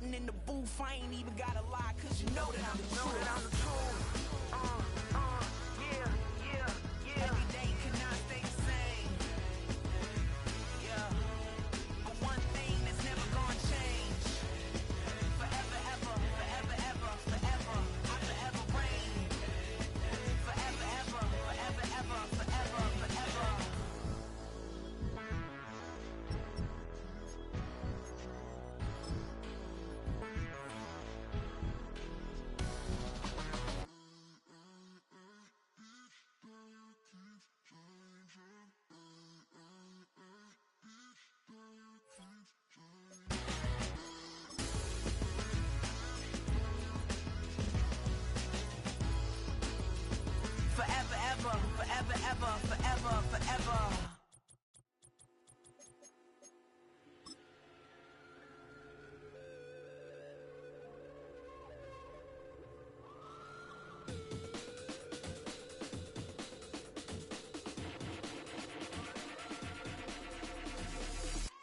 sitting in the booth, I ain't even gotta lie, cause you know that I'm the truth. Every day cannot stay the same. Yeah. But one thing that's never gonna change. Forever, ever, forever, ever, forever. I forever reign. Forever, ever, forever, ever, forever, forever. Forever, ever, forever, ever, forever, forever.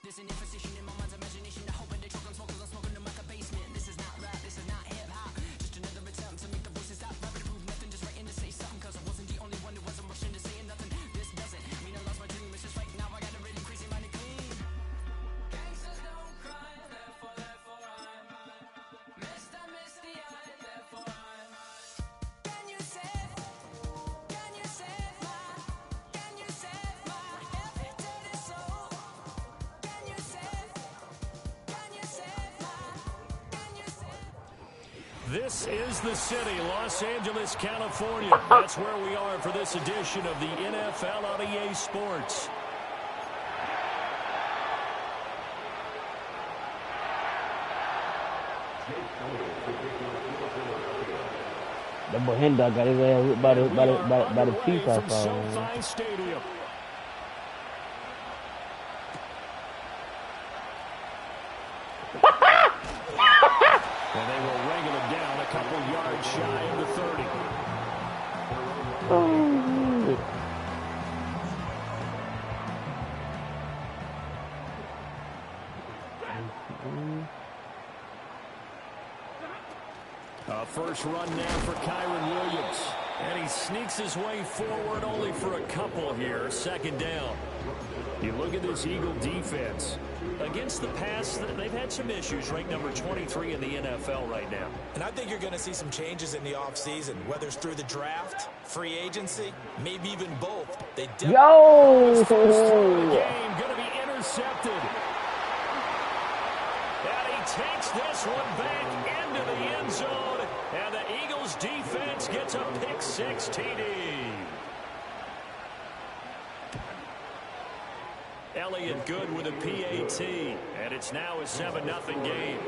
There's an imposition in my mind's imagination. I hope they choke on smoke 'cause I'm smoking them like a basement. This is not rap, this is not hip-hop. Just another attempt to make the voices stop. Rapping to prove nothing, just writing to say something. 'Cause I wasn't the only one who wasn't rushing to saying nothing. This doesn't mean I lost my dream. It's just right now I got a really crazy mind and clean. Gangsters don't cry, therefore I'm missed, I miss the eye, therefore I'm Can you save my dirty soul? Can you save This is the city, Los Angeles, California. That's where we are for this edition of the NFL on EA Sports. That boy Hendon got his ass whipped by the Chiefs. I From saw. SoFi Stadium. And they will wrangle him down a couple yards shy of the 30. A first run now for Kyren Williams. And he sneaks his way forward only for a couple here. Second down. You look at this Eagle defense. Against the pass, they've had some issues. Ranked number 23 in the NFL right now. And I think you're going to see some changes in the offseason, whether it's through the draft, free agency, maybe even both. They Yo! First throw of the game going to be intercepted. And he takes this one back into the end zone. And the Eagles defense gets a pick six TD. Elliott good with a PAT. And it's now a 7-0 game.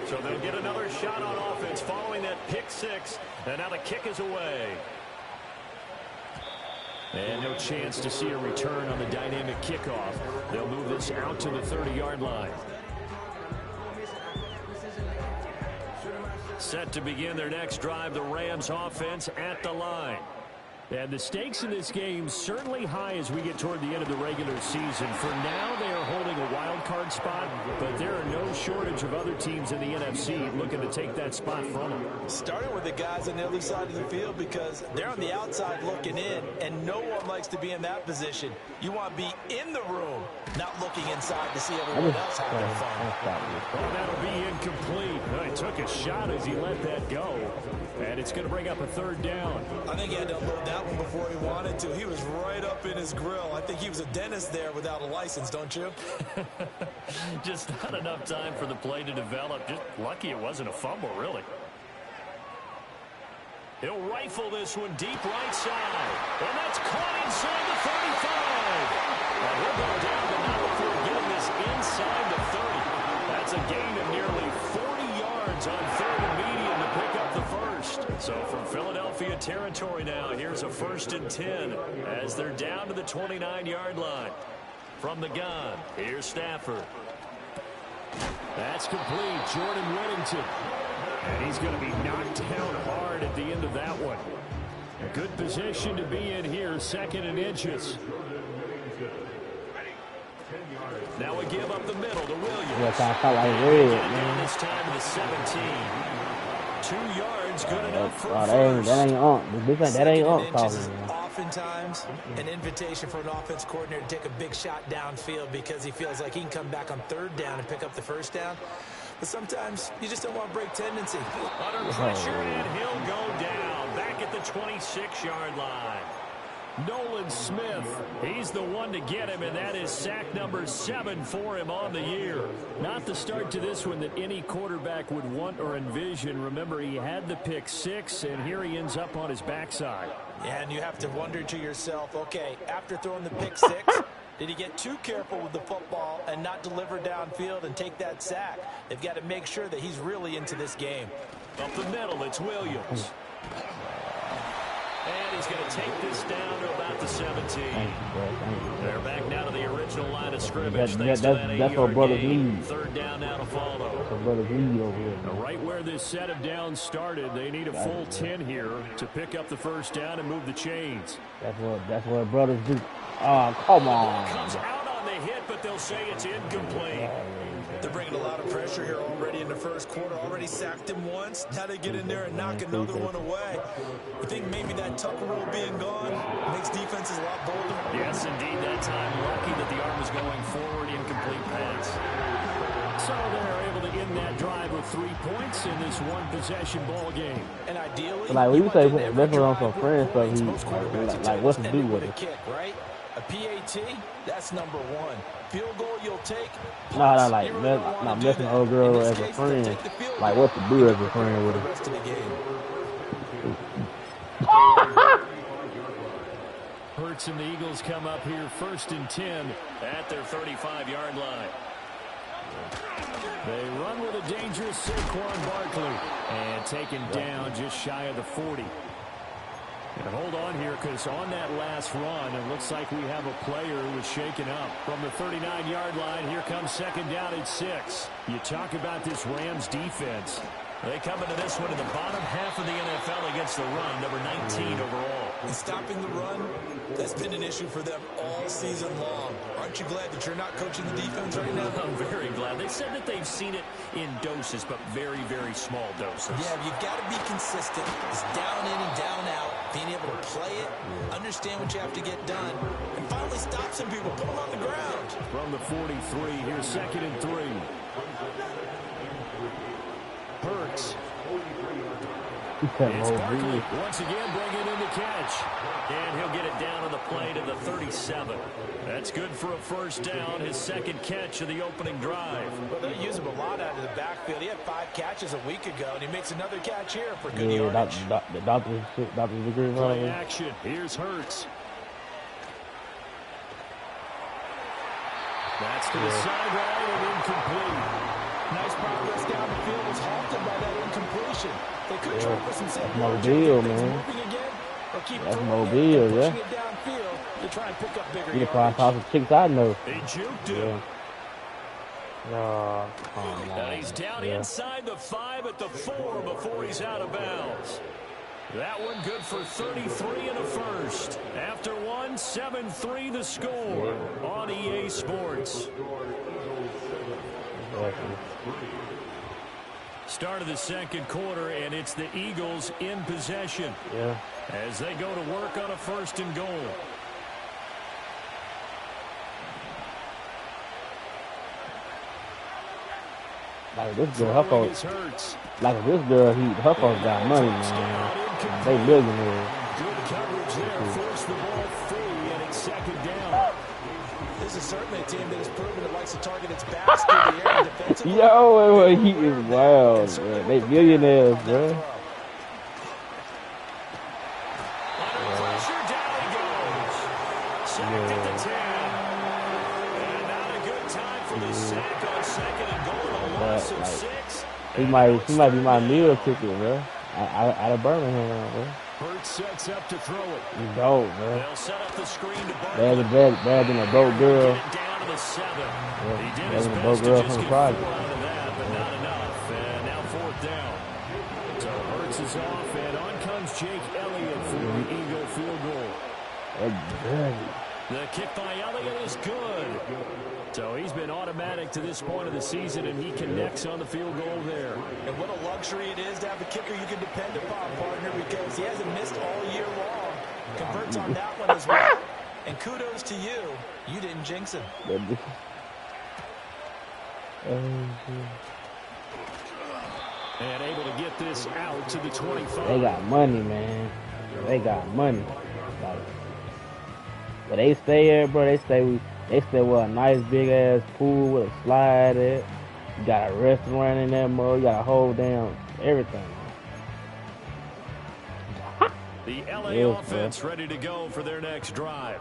So they'll get another shot on offense following that pick six. And now the kick is away. And no chance to see a return on the dynamic kickoff. They'll move this out to the 30-yard line. Set to begin their next drive, the Rams offense at the line. And the stakes in this game certainly high as we get toward the end of the regular season. For now, they are holding a wild card spot, but there are no shortage of other teams in the NFC looking to take that spot from them. Starting with the guys on the other side of the field because they're on the outside looking in, and no one likes to be in that position. You want to be in the room, not looking inside to see everyone else have their fun. Well, that'll be incomplete. Well, he took a shot as he let that go. And it's going to bring up a third down. I think he had to unload that one before he wanted to. He was right up in his grill. I think he was a dentist there without a license, don't you? Just not enough time for the play to develop. Just lucky it wasn't a fumble, really. He'll rifle this one deep right side. And that's caught inside the 35. And he'll go down, but not before getting this inside the 30. That's a gain of nearly 40 yards on third and medium to pick up the first. So from Philadelphia territory now, here's a 1st and 10 as they're down to the 29-yard line. From the gun, here's Stafford. That's complete. Jordan Whittington. And he's going to be knocked down hard at the end of that one. A good position to be in here, 2nd and inches. Now we give up the middle to Williams. Yeah, I felt like Get red, it down man. this time to the 17. 2 yards, good enough for Oh, first. that ain't that ain't Second and inches calling, is man. oftentimes an invitation for an offense coordinator to take a big shot downfield because he feels like he can come back on third down and pick up the first down. But sometimes you just don't want break tendency. Under pressure, and he'll go down. Back at the 26-yard line. Nolan Smith, he's the one to get him, and that is sack number 7 for him on the year. Not the start to this one that any quarterback would want or envision. Remember, he had the pick 6, and here he ends up on his backside. And you have to wonder to yourself, okay, after throwing the pick 6, did he get too careful with the football and not deliver downfield and take that sack? They've got to make sure that he's really into this game. Up the middle, it's Williams. And he's going to take this down to about the 17. Thank you, bro. Thank you. They're back now to the original line of scrimmage. That's our brother's lead. Third down now to follow. That's our brother's lead over here. Now, right where this set of downs started, they need a full 10 here to pick up the first down and move the chains. That's what brothers do. Oh, come on. Comes out on the hit, but they'll say it's incomplete. They're bringing a lot of pressure here already in the first quarter. Already sacked him once. Now they get in there and knock another one away. I think maybe that Tucker rule being gone makes defenses a lot bolder. Yes, indeed. That time, lucky that the arm was going forward, incomplete pass. So they're able to end that drive with 3 points in this one-possession ball game. And ideally, Like when you say want that's every on some drive friend where stuff, most quarterbacks like what's to end do it with a it? kick, right? A PAT, that's number 1. Field goal you'll take. No, like You really don't wanna not do messing that. old girl In this as a case, they'll friend. take the field Like goal. what to do as a friend with The her. rest of the game. Hurts and the Eagles come up here 1st and 10 at their 35-yard line. They run with a dangerous Saquon Barkley and taken down just shy of the 40. And hold on here because on that last run, it looks like we have a player who was shaken up. From the 39-yard line, here comes 2nd down at 6. You talk about this Rams defense. They come into this one in the bottom half of the NFL against the run, number 19 overall. And stopping the run, that's been an issue for them all season long. Aren't you glad that you're not coaching the defense right now? I'm very glad. They said that they've seen it in doses, but very, very small doses. Yeah, you've got to be consistent. It's down in and down out. Being able to play it, understand what you have to get done, and finally stop some people, put them on the ground. From the 43, here's 2nd and 3. Hurts. It's Barkley once again bringing in the catch. And he'll get it down on the play to the 37. That's good for a first down, his 2nd catch of the opening drive. Well, they use him a lot out of the backfield. He had 5 catches a week ago, and he makes another catch here for good Yeah, yardage. the doctor's degree. Play action. Here's Hurts. That's to the sideline and incomplete. Nice progress down the field was halted by that incompletion. They could try for some set Mobile, man. moving again, or keep That's throwing Mobile, it and yeah. pushing it downfield to try and pick up bigger You can probably yardage. toss some chicks I know. They juked him. No, come on. And he's down inside the 5 at the 4 before he's out of bounds. That one good for 33 and a first. After one, 7-3 the score on EA Sports. Start of the 2nd quarter, and it's the Eagles in possession as they go to work on a 1st and goal. Like this girl, her folks, Hurts. like this girl, her folks got money, man. They millionaires. Good coverage there. Force the ball free, and it's 2nd down. This is certainly a team that has proven it likes to target its backs through the air defensively. Yo, he is wild, man. They millionaires, bro. Under pressure, down he goes. Sacked at the 10. And not a good time for the sack on 2nd and goal. A loss of 6. He might be my meal ticket, bro. Out of Birmingham, bro. Hurts sets up to throw it. He's dope, bro. They'll set up the screen to Barkley. Bad than a broke girl. Get it down to the 7. He did Bad his than a best broke to girl just from the get 4 project. out of that, but not enough. And now 4th down. So Hurts is off, and on comes Jake Elliott for the Eagle field goal. That's dirty. The kick by Elliott is good. So he's been automatic to this point of the season, and he connects on the field goal there. And what a luxury it is to have a kicker you can depend upon, partner, because he hasn't missed all year long. Converts on that one as well. And kudos to you. You didn't jinx him. And able to get this out to the 25. They got money, man. They got money. Like, but they stay here, bro. They stay with a nice big ass pool with a slide at. You got a restaurant in that mode. You got a whole damn everything. The LA Yes, offense bro. ready to go for their next drive.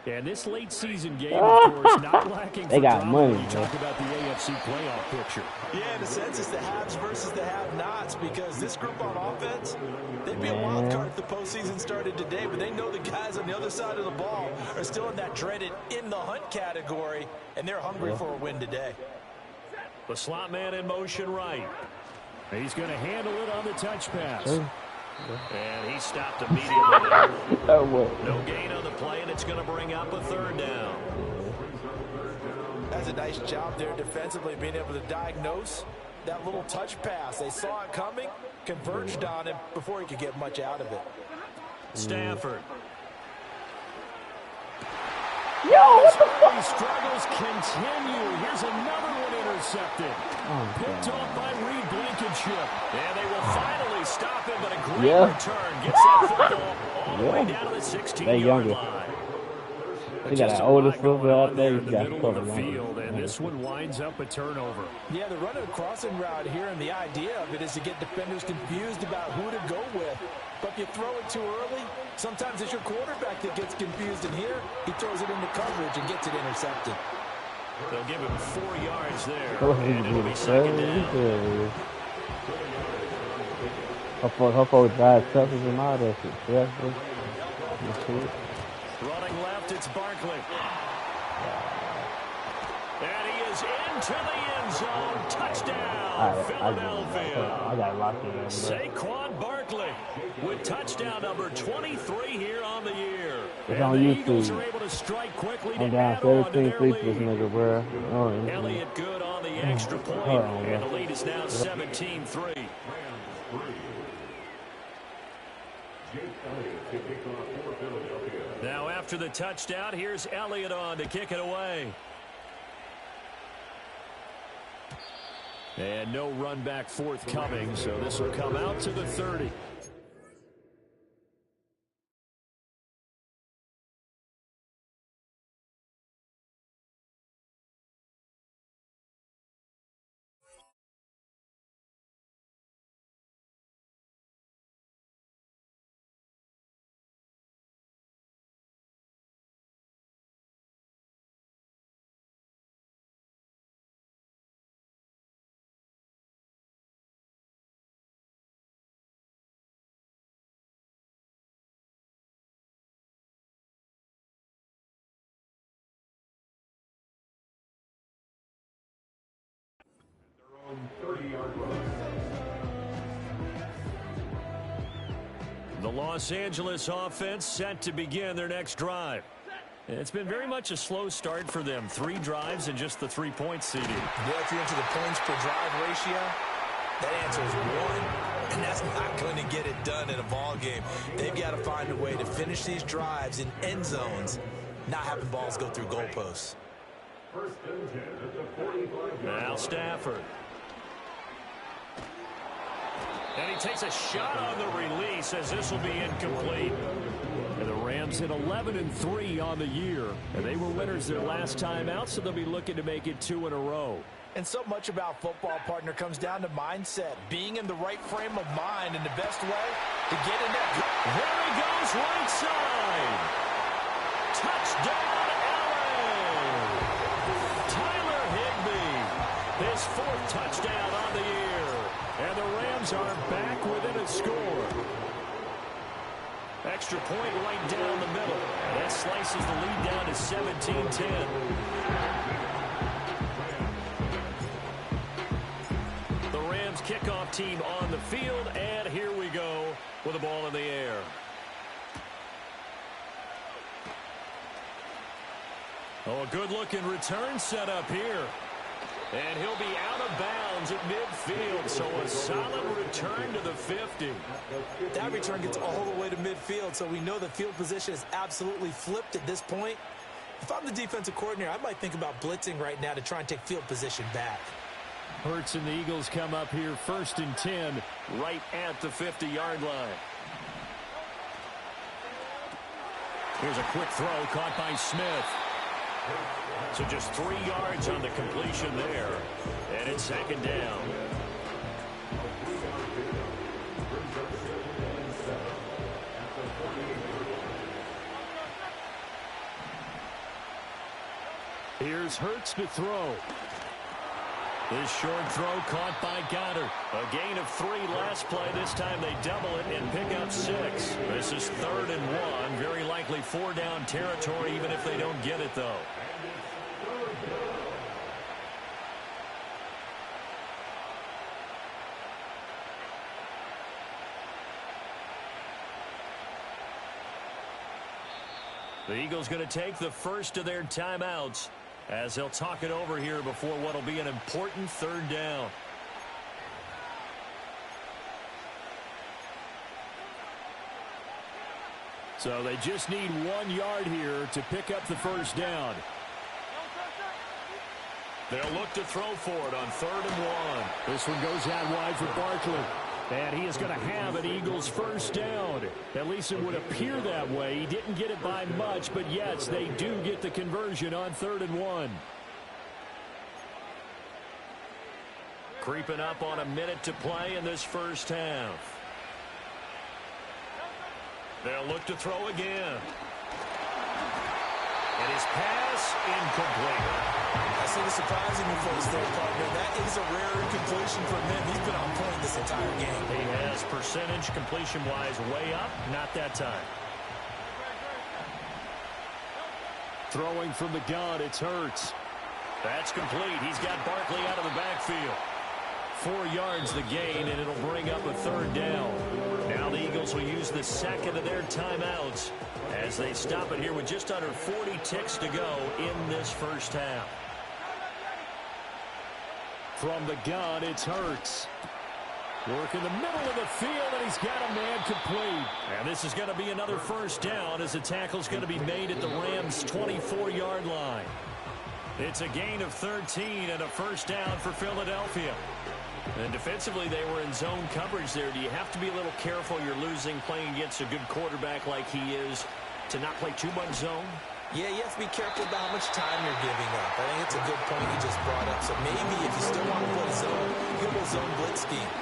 And this late season game, of course, not lacking They for got drama money, when you bro. talk about the AFC playoff picture. Yeah, in a sense, it's the haves versus the have-nots, because this group on offense, they'd be a wild card if the postseason started today, but they know the guys on the other side of the ball are still in that dreaded in-the-hunt category, and they're hungry for a win today. The slot man in motion right. He's going to handle it on the touch pass. And he stopped immediately there. No gain on the play, and it's going to bring up a third down. That's a nice job there defensively, being able to diagnose that little touch pass. They saw it coming, converged on him before he could get much out of it. Stafford. Yo, what the Early struggles continue. Here's another one intercepted. Picked off by Reed Blankenship. And they will finally stop him, but a great return. Gets that football all the way down to the 16-yard line. They got an older football out there. In the middle of the field, and this one winds up a turnover. Yeah, they're running a crossing route here, and the idea of it is to get defenders confused about who to go with. But if you throw it too early, sometimes it's your quarterback that gets confused, and here he throws it into coverage and gets it intercepted. They'll give him 4 yards there, and it'll be second down. Hopefully drive touches and all that shit. Running left, it's Barkley. And he is into the end zone. Touchdown, Philadelphia. I got locked in. Saquon Barkley with touchdown number 23 here on the year. It's and on the YouTube. Eagles are able to strike quickly I'm to down add on to 17 their feet to this lead. nigga, bro. Elliott good on the extra point, and the lead is now 17-3. Now after the touchdown, here's Elliott on to kick it away. And no run back forthcoming, so this will come out to the 30. The Los Angeles offense set to begin their next drive. It's been very much a slow start for them. 3 drives and just the 3 points seeded. Yeah, if you're into the points per drive ratio, that answer is 1. And that's not going to get it done in a ball game. They've got to find a way to finish these drives in end zones, not having balls go through goalposts. Now Stafford. And he takes a shot on the release as this will be incomplete. And the Rams hit 11-3 on the year. And they were winners their last time out, so they'll be looking to make it 2 in a row. And so much about football, partner, comes down to mindset. Being in the right frame of mind, and the best way to get in that. There he goes, right side. Touchdown, LA. Tyler Higbee. His 4th touchdown on the year. And the Rams are back within a score. Extra point right down the middle. That slices the lead down to 17-10. The Rams kickoff team on the field, and here we go with the ball in the air. Oh, A good-looking return set up here. And he'll be out of bounds at midfield, so a solid return to the 50. That return gets all the way to midfield, so we know the field position is absolutely flipped at this point. If I'm the defensive coordinator, I might think about blitzing right now to try and take field position back. Hurts and the Eagles come up here 1st and 10, right at the 50-yard line. Here's a quick throw caught by Smith. So just 3 yards on the completion there. And it's 2nd down. Here's Hurts to throw. This short throw caught by Goddard. A gain of 3 last play. This time they double it and pick up 6. This is 3rd and 1. Very likely 4-down territory, even if they don't get it, though. The Eagles going to take the first of their timeouts as they'll talk it over here before what will be an important 3rd down. So they just need 1 yard here to pick up the 1st down. They'll look to throw for it on 3rd and 1. This one goes out wide for Barkley. And he is going to have an Eagles 1st down. At least it would appear that way. He didn't get it by much, but yes, they do get the conversion on 3rd and 1. Creeping up on a minute to play in this 1st half. They'll look to throw again. And his pass incomplete. I see the surprising face there, partner. That is a rare incompletion from him. He's been on point this entire game. He has percentage completion-wise way up. Not that time. Throwing from the gun, it's Hurts. That's complete. He's got Barkley out of the backfield. 4 yards the gain, and it'll bring up a 3rd down. Now the Eagles will use the 2nd of their timeouts as they stop it here with just under 40 ticks to go in this 1st half. From the gun, it's Hurts. Work in the middle of the field, and he's got a man complete. And this is going to be another 1st down as the tackle's going to be made at the Rams' 24-yard line. It's a gain of 13 and a 1st down for Philadelphia. And defensively, they were in zone coverage there. Do you have to be a little careful? You're losing playing against a good quarterback like he is to not play too much zone? Yeah, you have to be careful about how much time you're giving up. I think it's a good point you just brought up. So maybe if you still want to play zone, you go zone blitz scheme.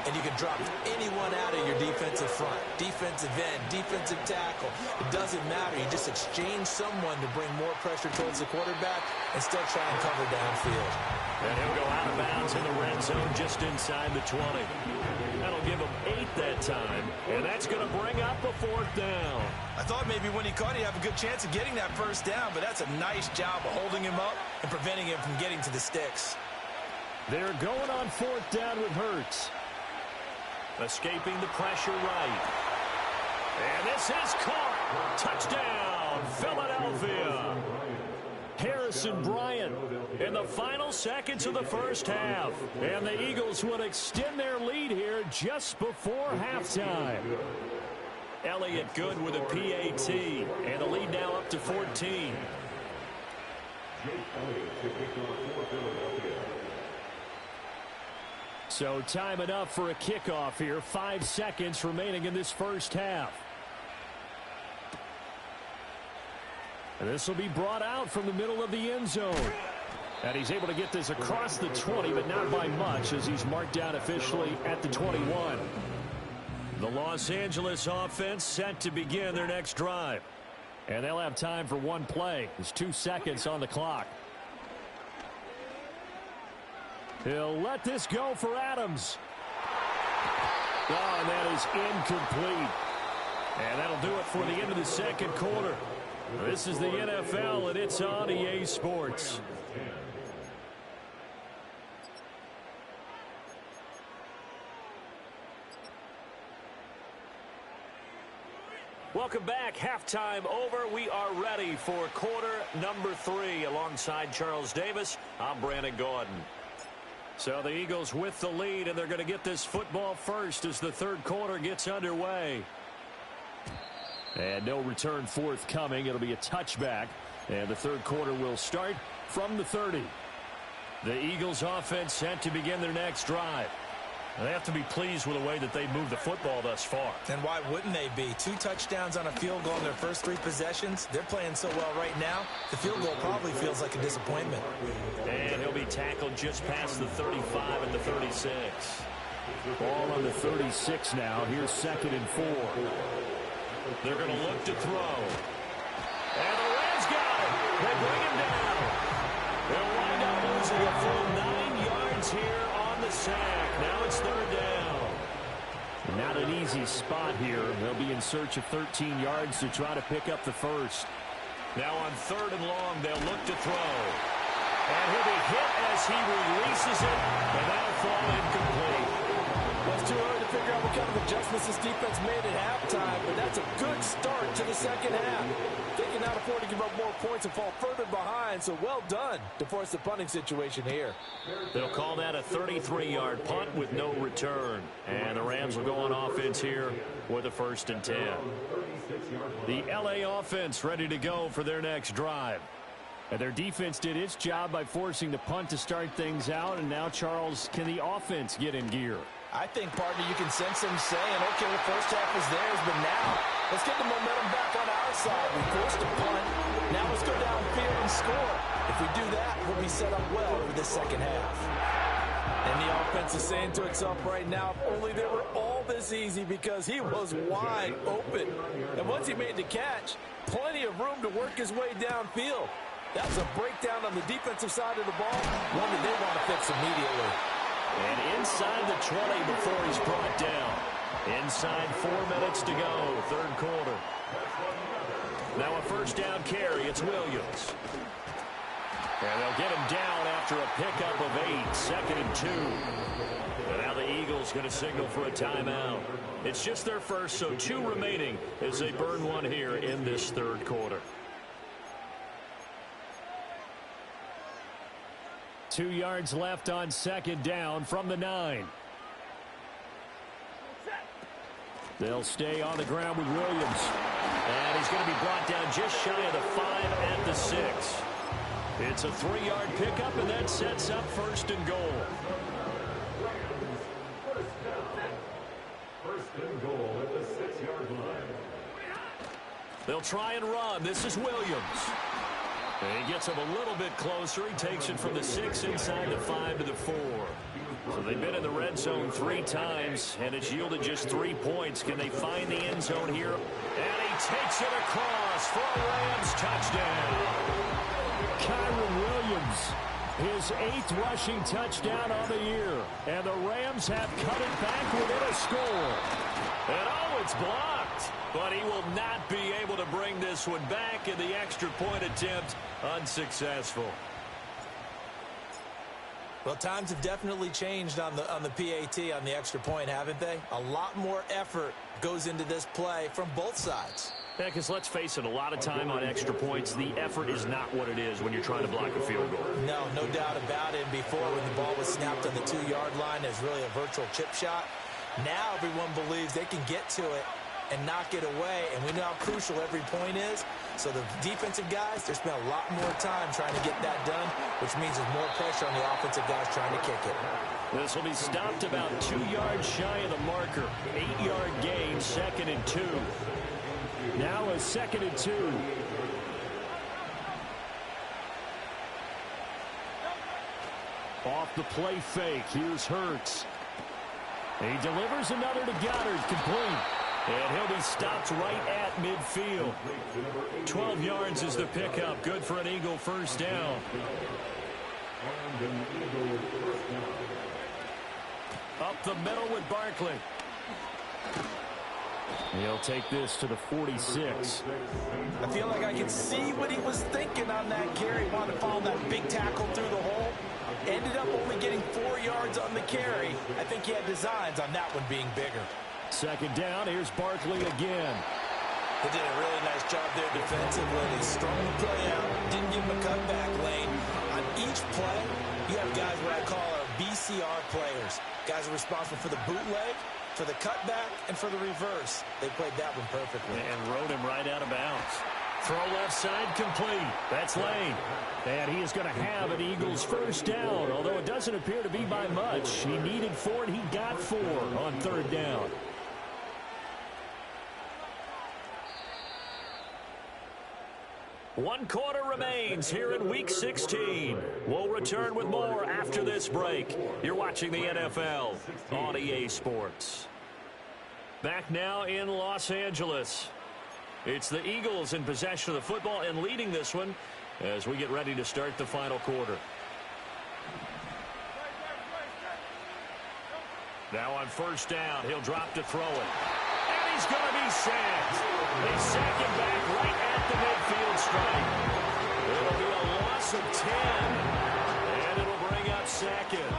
And you can drop anyone out of your defensive front. Defensive end, defensive tackle. It doesn't matter. You just exchange someone to bring more pressure towards the quarterback and still try and cover downfield. And he'll go out of bounds in the red zone just inside the 20. That'll give him 8 that time. And that's going to bring up a 4th down. I thought maybe when he caught it, he'd have a good chance of getting that 1st down, but that's a nice job of holding him up and preventing him from getting to the sticks. They're going on 4th down with Hurts. Escaping the pressure right. And this is caught. Touchdown, Philadelphia. Harrison Bryant in the final seconds of the 1st half. And the Eagles will extend their lead here just before halftime. Elliott good with a PAT. And the lead now up to 14. So time enough for a kickoff here. 5 seconds remaining in this 1st half. And this will be brought out from the middle of the end zone. And he's able to get this across the 20, but not by much as he's marked down officially at the 21. The Los Angeles offense set to begin their next drive. And they'll have time for one play. There's 2 seconds on the clock. He'll let this go for Adams. Oh, and that is incomplete. And that'll do it for the end of the 2nd quarter. This is the NFL, and it's on EA Sports. Welcome back. Halftime over. We are ready for quarter number 3. Alongside Charles Davis, I'm Brandon Gordon. So the Eagles with the lead, and they're going to get this football first as the third quarter gets underway. And no return forthcoming. It'll be a touchback. And the third quarter will start from the 30. The Eagles offense set to begin their next drive. They have to be pleased with the way that they've moved the football thus far. And why wouldn't they be? 2 touchdowns on a field goal in their first 3 possessions. They're playing so well right now, the field goal probably feels like a disappointment. And he'll be tackled just past the 35 at the 36. Ball on the 36 now. Here's 2nd and 4. They're going to look to throw. And the Rams got it. They bring him down. They'll wind up losing a full 9 yards here on the sack. Now it's 3rd down. Not an easy spot here. They'll be in search of 13 yards to try to pick up the first. Now on 3rd and long, they'll look to throw. And he'll be hit as he releases it, and that'll fall incomplete. Well, it's too early to figure out what kind of adjustments this defense made at halftime, but that's a good start to the second half. They can now afford to give up more points and fall further behind, so well done to force the punting situation here. They'll call that a 33-yard punt with no return. And the Rams will go on offense here with a 1st and 10. The LA offense ready to go for their next drive. And their defense did its job by forcing the punt to start things out. And now, Charles, can the offense get in gear? I think, partner, you can sense them saying, okay, the first half was theirs, but now let's get the momentum back on our side. We forced a punt. Now let's go downfield and score. If we do that, we'll be set up well for the second half. And the offense is saying to itself right now, if only they were all this easy, because he was wide open. And once he made the catch, plenty of room to work his way downfield. That's a breakdown on the defensive side of the ball, one that they want to fix immediately. And inside the 20 before he's brought down. Inside 4 minutes to go, third quarter. Now a first down carry, it's Williams. And they'll get him down after a pickup of 8, 2nd and 2. And now the Eagles going to signal for a timeout. It's just their first, so 2 remaining as they burn one here in this third quarter. 2 yards left on 2nd down from the 9. They'll stay on the ground with Williams. And he's going to be brought down just shy of the 5 at the 6. It's a 3-yard pickup, and that sets up 1st and goal. 1st and goal at the 6-yard line. They'll try and run. This is Williams. And he gets him a little bit closer. He takes it from the 6 inside the 5 to the 4. So they've been in the red zone 3 times, and it's yielded just 3 points. Can they find the end zone here? And he takes it across for a Rams touchdown. Kyren Williams, his 8th rushing touchdown on the year. And the Rams have cut it back within a score. And oh, it's blocked. But he will not be able to bring this one back, in the extra point attempt unsuccessful. Well, times have definitely changed on the PAT, on the extra point, haven't they? A lot more effort goes into this play from both sides. Yeah, because let's face it, a lot of time on extra points, the effort is not what it is when you're trying to block a field goal. No doubt about it. Before, when the ball was snapped on the 2-yard line, it was really a virtual chip shot. Now everyone believes they can get to it and knock it away, and we know how crucial every point is. So the defensive guys, they spend a lot more time trying to get that done, which means there's more pressure on the offensive guys trying to kick it. This will be stopped about 2 yards shy of the marker. 8-yard gain, 2nd and 2. Now a 2nd and 2. Off the play fake, here's Hurts. He delivers another to Goddard, complete. And he'll be stopped right at midfield. 12 yards is the pickup. Good for an Eagle first down. Up the middle with Barkley. He'll take this to the 46. I feel like I can see what he was thinking on that carry. Wanted to follow that big tackle through the hole. Ended up only getting 4 yards on the carry. I think he had designs on that one being bigger. 2nd down, here's Barkley again. They did a really nice job there defensively. They strung the play out, didn't give him a cutback lane. On each play, you have guys what I call our BCR players. Guys are responsible for the bootleg, for the cutback, and for the reverse. They played that one perfectly. And rode him right out of bounds. Throw left side complete. That's Lane. And he is going to have an Eagles first down, although it doesn't appear to be by much. He needed 4, and he got 4 on third down. One quarter remains here in Week 16. We'll return with more after this break. You're watching the NFL on EA Sports. Back now in Los Angeles. It's the Eagles in possession of the football and leading this one as we get ready to start the final quarter. Now on first down, he'll drop to throw it. And he's going to be sacked. They sack him back right at the midfield stripe. It'll be a loss of 10. And it'll bring up second.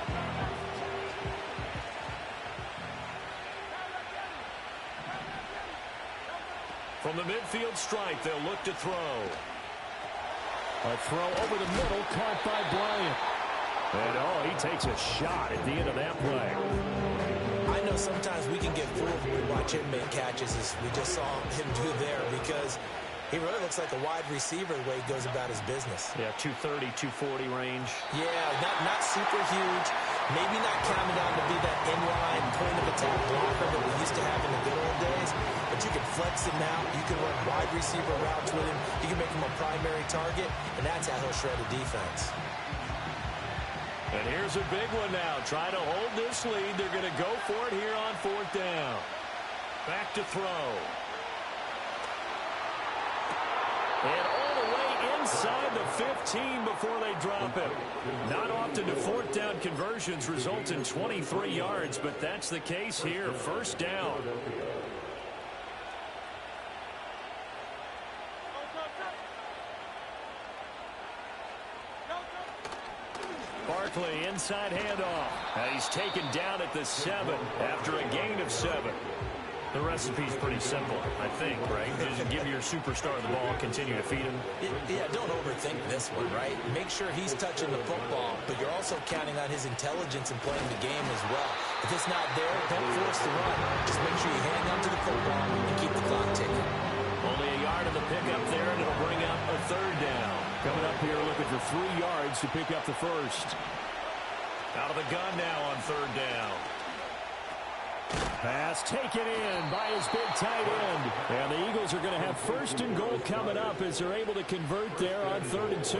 From the midfield stripe, they'll look to throw. A throw over the middle, caught by Bryant. And, he takes a shot at the end of that play. I know sometimes we can get fooled when we watch him make catches, as we just saw him do there, because he really looks like a wide receiver the way he goes about his business. Yeah, 230, 240 range. Yeah, not super huge. Maybe not counted on to be that inline point of attack blocker that we used to have in the good old days. But you can flex him out. You can run wide receiver routes with him. You can make him a primary target, and that's how he'll shred a defense. And here's a big one now. Trying to hold this lead. They're going to go for it here on fourth down. Back to throw. And all the way inside the 15 before they drop it. Not often do fourth down conversions result in 23 yards, but that's the case here. First down. Barkley, inside handoff. And he's taken down at the 7 after a gain of 7. The recipe's pretty simple, I think, right? Just give your superstar the ball, continue to feed him. Yeah, don't overthink this one, right? Make sure he's touching the football, but you're also counting on his intelligence in playing the game as well. If it's not there, don't force the run. Just make sure you hang on to the football and keep the clock ticking. Only a yard of the pickup there, and it'll bring up a third down. Coming up here looking for 3 yards to pick up the first. Out of the gun now on third down. Pass taken in by his big tight end. And the Eagles are going to have first and goal coming up as they're able to convert there on 3rd and 2.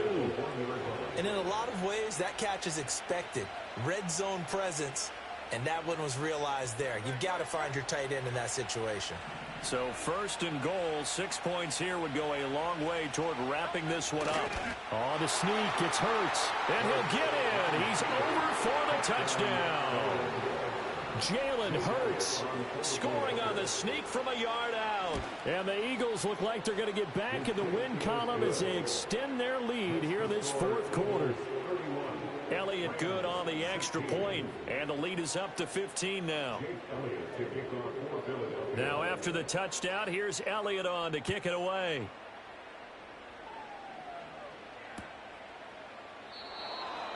And in a lot of ways, that catch is expected. Red zone presence, and that one was realized there. You've got to find your tight end in that situation. So first and goal, 6 points here would go a long way toward wrapping this one up. On the sneak, it's Hurts. And he'll get in. He's over for the touchdown. Jalen Hurts scoring on the sneak from a yard out. And the Eagles look like they're going to get back in the win column as they extend their lead here this fourth quarter. Elliott good on the extra point, and the lead is up to 15 now. Now after the touchdown, here's Elliott on to kick it away.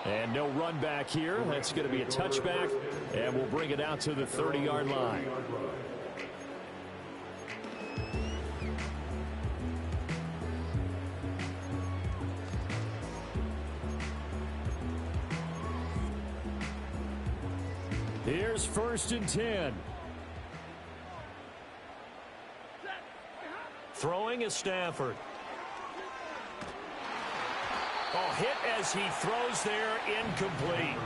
And no run back here. That's going to be a touchback, and we'll bring it out to the 30-yard line. Here's 1st and 10. Throwing is Stafford. Oh, hit as he throws there, incomplete.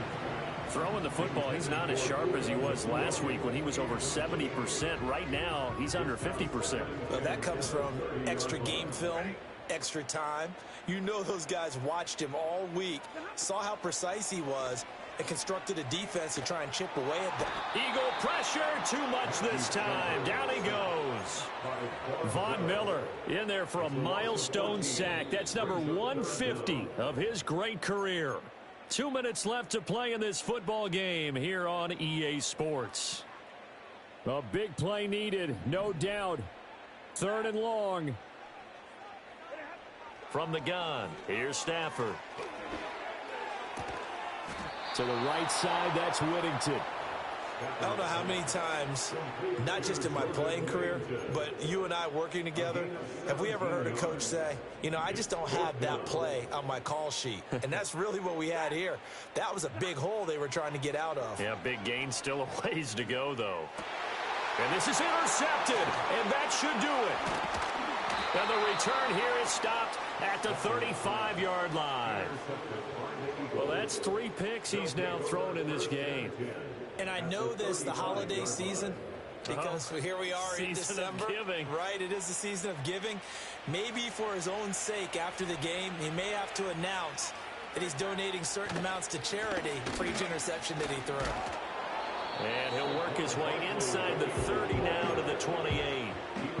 Throwing the football, he's not as sharp as he was last week when he was over 70%. Right now, he's under 50%. Well, that comes from extra game film, extra time. You know those guys watched him all week, saw how precise he was, and constructed a defense to try and chip away at them. Eagle pressure, too much this time. Down he goes. Von Miller in there for a milestone sack. That's number 150 of his great career. 2 minutes left to play in this football game here on EA Sports. A big play needed, no doubt. Third and long. From the gun, here's Stafford. To the right side, that's Whittington. I don't know how many times, not just in my playing career, but you and I working together, have we ever heard a coach say, you know, I just don't have that play on my call sheet. And that's really what we had here. That was a big hole they were trying to get out of. Yeah, big gain, still a ways to go, though. And this is intercepted, and that should do it. And the return here is stopped at the 35-yard line. Well, that's 3 picks he's now thrown in this game. And I know this, the holiday season, because here we are in December. Season of giving. Right, it is the season of giving. Maybe for his own sake after the game, he may have to announce that he's donating certain amounts to charity for each interception that he threw. And he'll work his way inside the 30 now to the 28.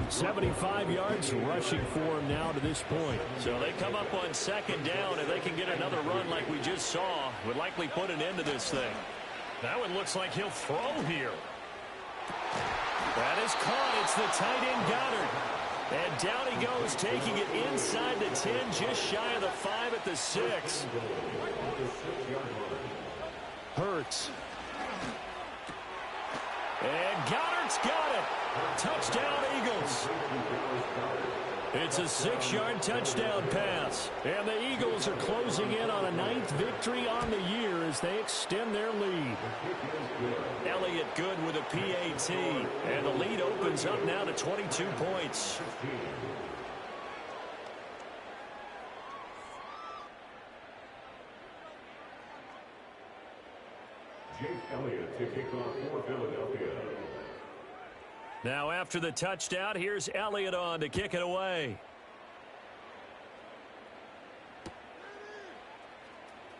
75 yards rushing for him now to this point. So they come up on second down, and they can get another run like we just saw. Would likely put an end to this thing. That one looks like he'll throw here. That is caught. It's the tight end Goddard. And down he goes, taking it inside the 10, just shy of the 5 at the 6. Hurts. And Goddard's got it. Touchdown, Eagles. It's a 6-yard touchdown pass. And the Eagles are closing in on a 9th victory on the year as they extend their lead. Elliott good with a PAT. And the lead opens up now to 22 points. Jake Elliott to kick off for Philadelphia. Now after the touchdown, here's Elliott on to kick it away.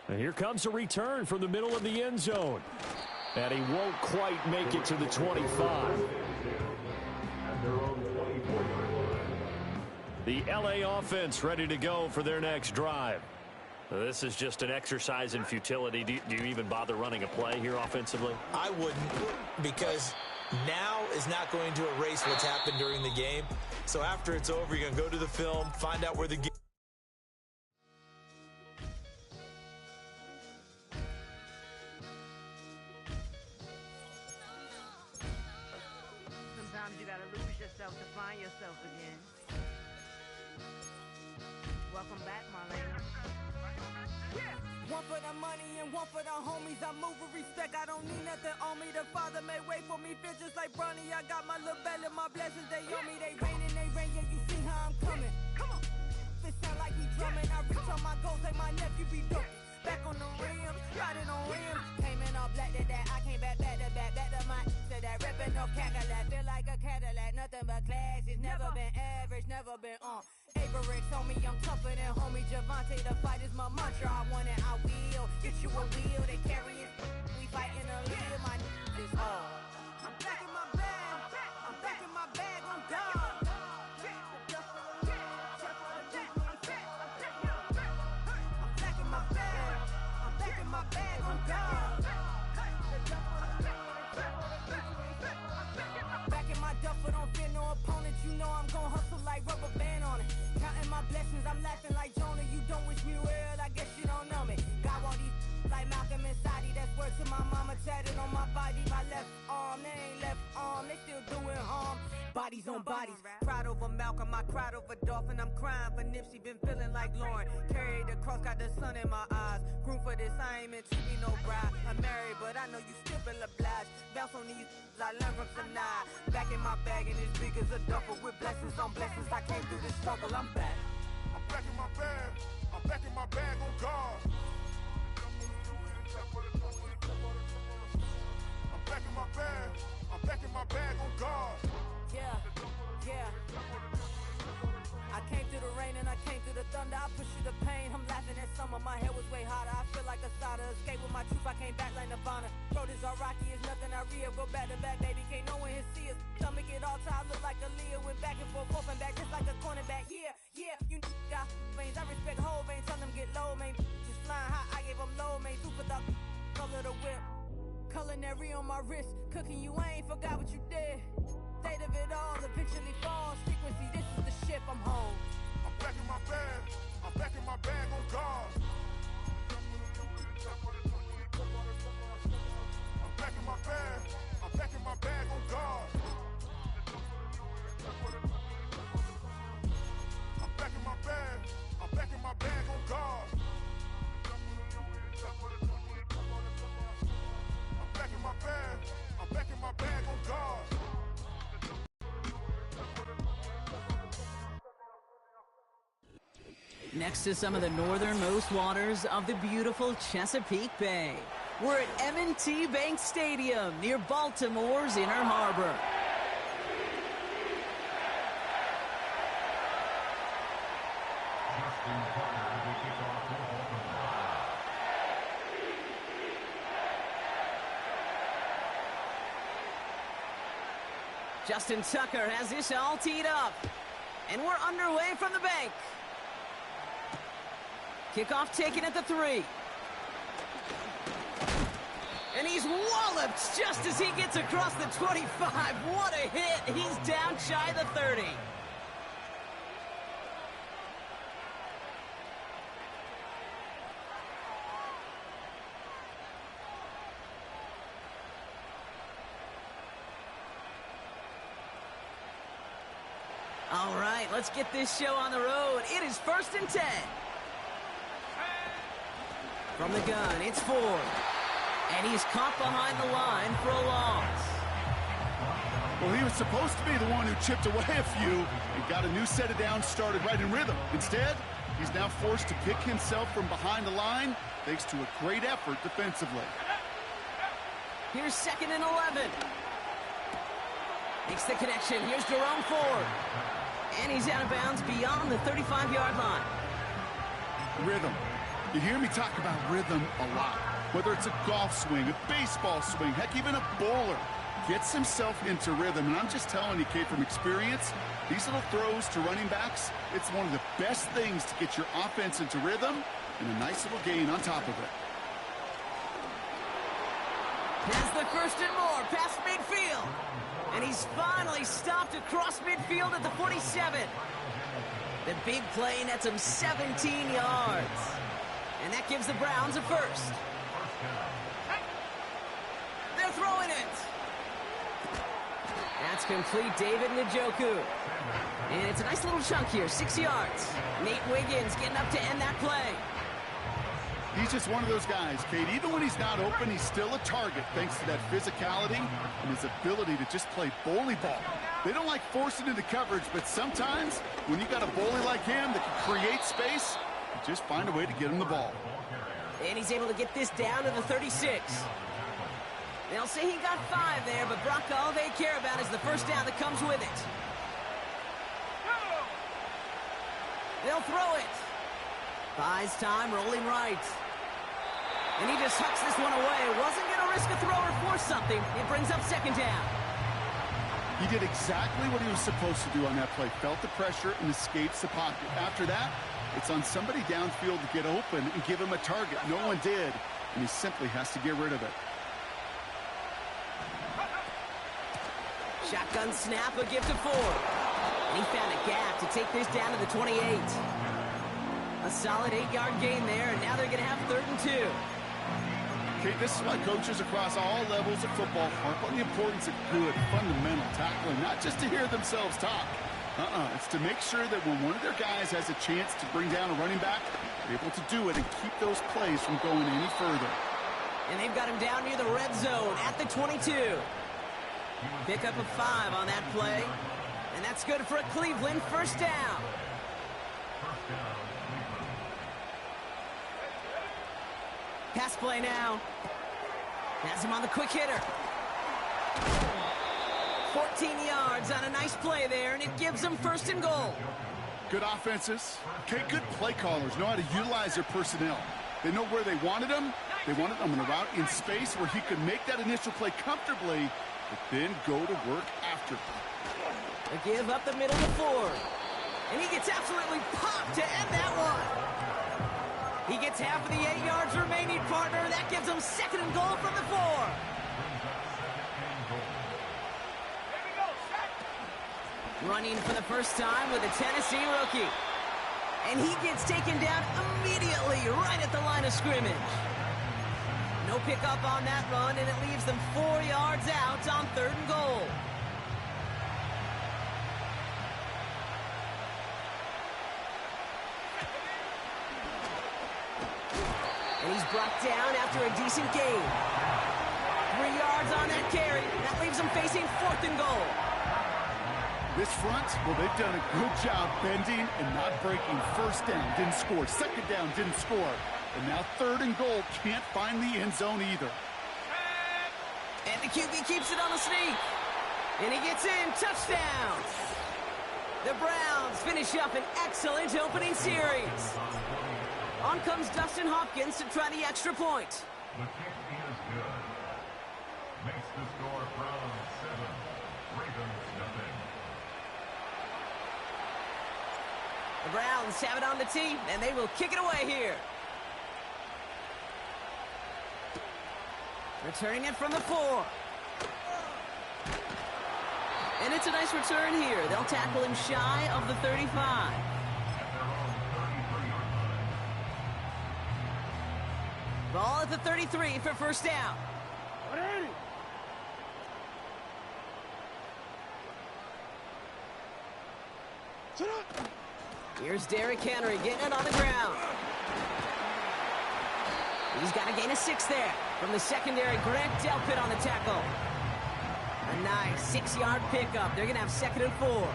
And here comes a return from the middle of the end zone. And he won't quite make it to the 25. The LA offense ready to go for their next drive. This is just an exercise in futility. Do you even bother running a play here offensively? I wouldn't, because now is not going to erase what's happened during the game. So after it's over, you're going to go to the film, find out where the game. Sometimes you got to lose yourself to find yourself again. Welcome back, Marlena. One for the money and one for the homies. I move with respect, I don't need nothing on me. The Father may wait for me, feel just like Bronny. I got my little belly, my blessings, they on me. They rain and they rain, yeah, you see how I'm coming. Come on. It sound like we drumming. I reach on my goals like my nephew be dope. Back on the rims, riding on rims. Came in all black to that, I came back to back to my to that ripping no Cadillac. Feel like a Cadillac, nothing but class. It's never been average, never been on. Averix on me, I'm tougher than homie Javante. The fight is my mantra, I want it, I will. Get you a wheel, they carry it. We fighting a live, my is all. I'm back in my bag, I'm back in my bag on God. I'm back in my bag, I'm back in my bag on God. Back in my duffel, don't fear no opponent. You know I'm gon' hustle like rubber band on it. Counting my blessings, I'm laughing like Jonah. You don't wish me well, I guess you don't know me. Got all these like Malcolm and Sadie. That's word to my mama, tatted on my body. My left arm, they ain't left arm, they still doing harm. Bodies on bodies, cried over Malcolm, I cried over Dolphin. I'm crying for Nipsey, been feeling like Lauren. Carried the cross, got the sun in my eyes. Room for this, I ain't meant to be no bride. I'm married, but I know you still feel obliged. Bounce on these, I learned from tonight. Back in my bag, and it's big as a duffel. With blessings on blessings, I came through this struggle, I'm back. I'm back in my bag, I'm back in my bag on God. I'm back in my bag, I'm back in my bag on God. Yeah. I came through the rain and I came through the thunder. I pushed through the pain, I'm laughing at summer. My head was way hotter, I feel like a solder. Escape with my truth, I came back like Nirvana. Road is all rocky, it's nothing I real. Go back to back, baby, can't no one here see us. Stomach it all time, look like a Leah. Went back and forth and back, just like a cornerback. Yeah, you got veins, I respect whole veins. Tell them get low, man. Just flying high, I gave them low, man. Super thug, color the whip. Culinary on my wrist, cooking you, I ain't forgot what you did. State of it all, eventually falls. Frequency, this is the ship, I'm home. I'm back in my bag. I'm back in my bag on guard. I'm back in my bag. I'm back in my bag on guard. I'm back in my bag. I'm back in my bag on guard. I'm back in my bag. I'm back in my bag on guard. Next to some of the northernmost waters of the beautiful Chesapeake Bay, we're at M&T Bank Stadium near Baltimore's Inner Harbor. Justin Tucker has this all teed up, and we're underway from the bank. Kickoff taken at the 3. And he's walloped just as he gets across the 25. What a hit. He's down shy of the 30. All right, let's get this show on the road. It is 1st and 10. From the gun, it's Ford. And he's caught behind the line for a loss. Well, he was supposed to be the one who chipped away a few and got a new set of downs started right in rhythm. Instead, he's now forced to pick himself from behind the line thanks to a great effort defensively. Here's 2nd and 11. Makes the connection. Here's Jerome Ford. And he's out of bounds beyond the 35-yard line. Rhythm. You hear me talk about rhythm a lot. Whether it's a golf swing, a baseball swing, heck, even a bowler gets himself into rhythm. And I'm just telling you, kid, from experience, these little throws to running backs, it's one of the best things to get your offense into rhythm and a nice little gain on top of it. Has the 1st and more past midfield. And he's finally stopped across midfield at the 47. The big play nets him 17 yards. And that gives the Browns a 1st. They're throwing it. That's complete, David Njoku. And it's a nice little chunk here, 6 yards. Nate Wiggins getting up to end that play. He's just one of those guys, Kate. Even when he's not open, he's still a target thanks to that physicality and his ability to just play bully ball. They don't like forcing into coverage, but sometimes when you got a bully like him that can create space, you just find a way to get him the ball. And he's able to get this down to the 36. They'll say he got 5 there, but Brock, all they care about is the 1st down that comes with it. They'll throw it. Buys time, rolling right. And he just hucks this one away. Wasn't going to risk a throw or force something. It brings up 2nd down. He did exactly what he was supposed to do on that play. Felt the pressure and escapes the pocket. After that, it's on somebody downfield to get open and give him a target. No one did, and he simply has to get rid of it. Shotgun snap, a give to Ford. And he found a gap to take this down to the 28. A solid 8-yard gain there, and now they're going to have 3rd and 2. Okay, this is why coaches across all levels of football harp on the importance of good, fundamental tackling, not just to hear themselves talk. It's to make sure that when one of their guys has a chance to bring down a running back, they're able to do it and keep those plays from going any further. And they've got him down near the red zone at the 22. Pick up a 5 on that play. And that's good for a Cleveland 1st down. Pass play now. Has him on the quick hitter. 14 yards on a nice play there, and it gives them 1st and goal. Good offenses. Okay, good play callers know how to utilize their personnel. They know where they wanted him. They wanted him on a route in space where he could make that initial play comfortably, but then go to work after. A give up the middle to Ford. And he gets absolutely popped to end that one. He gets half of the 8 yards remaining, partner. That gives him 2nd and goal from the 4. Running for the first time with a Tennessee rookie. And he gets taken down immediately right at the line of scrimmage. No pickup on that run, and it leaves them 4 yards out on 3rd and goal. And he's brought down after a decent gain. 3 yards on that carry. That leaves them facing 4th and goal. This front, well, they've done a good job bending and not breaking. First down, didn't score. Second down, didn't score. And now 3rd and goal, can't find the end zone either. And the QB keeps it on the sneak. And he gets in, touchdown. The Browns finish up an excellent opening series. On comes Dustin Hopkins to try the extra point. The kick is good. Makes the score Browns 7, Ravens nothing. The Browns have it on the tee, and they will kick it away here. Returning it from the 4. And it's a nice return here. They'll tackle him shy of the 35. Ball at the 33 for first down. Here's Derrick Henry getting it on the ground. He's got to gain a 6 there. From the secondary, Grant Delpit on the tackle. A nice 6-yard pickup. They're going to have 2nd and 4.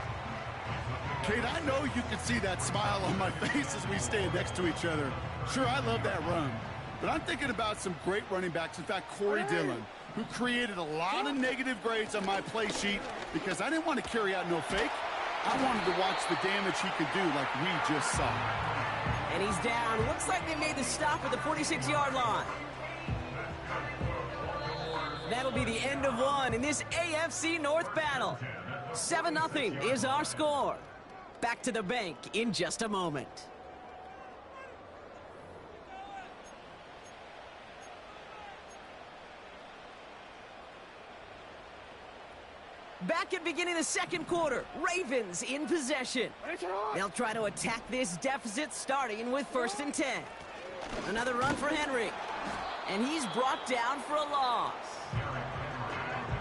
Kate, I know you can see that smile on my face as we stand next to each other. Sure, I love that run. But I'm thinking about some great running backs. In fact, Corey Dillon, who created a lot of negative grades on my play sheet because I didn't want to carry out no fake. I wanted to watch the damage he could do like we just saw. And he's down. Looks like they made the stop at the 46-yard line. That'll be the end of one in this AFC North battle. 7-0 is our score. Back to the bank in just a moment. Back at beginning of the second quarter, Ravens in possession. They'll try to attack this deficit starting with 1st and 10. Another run for Henry. And he's brought down for a loss.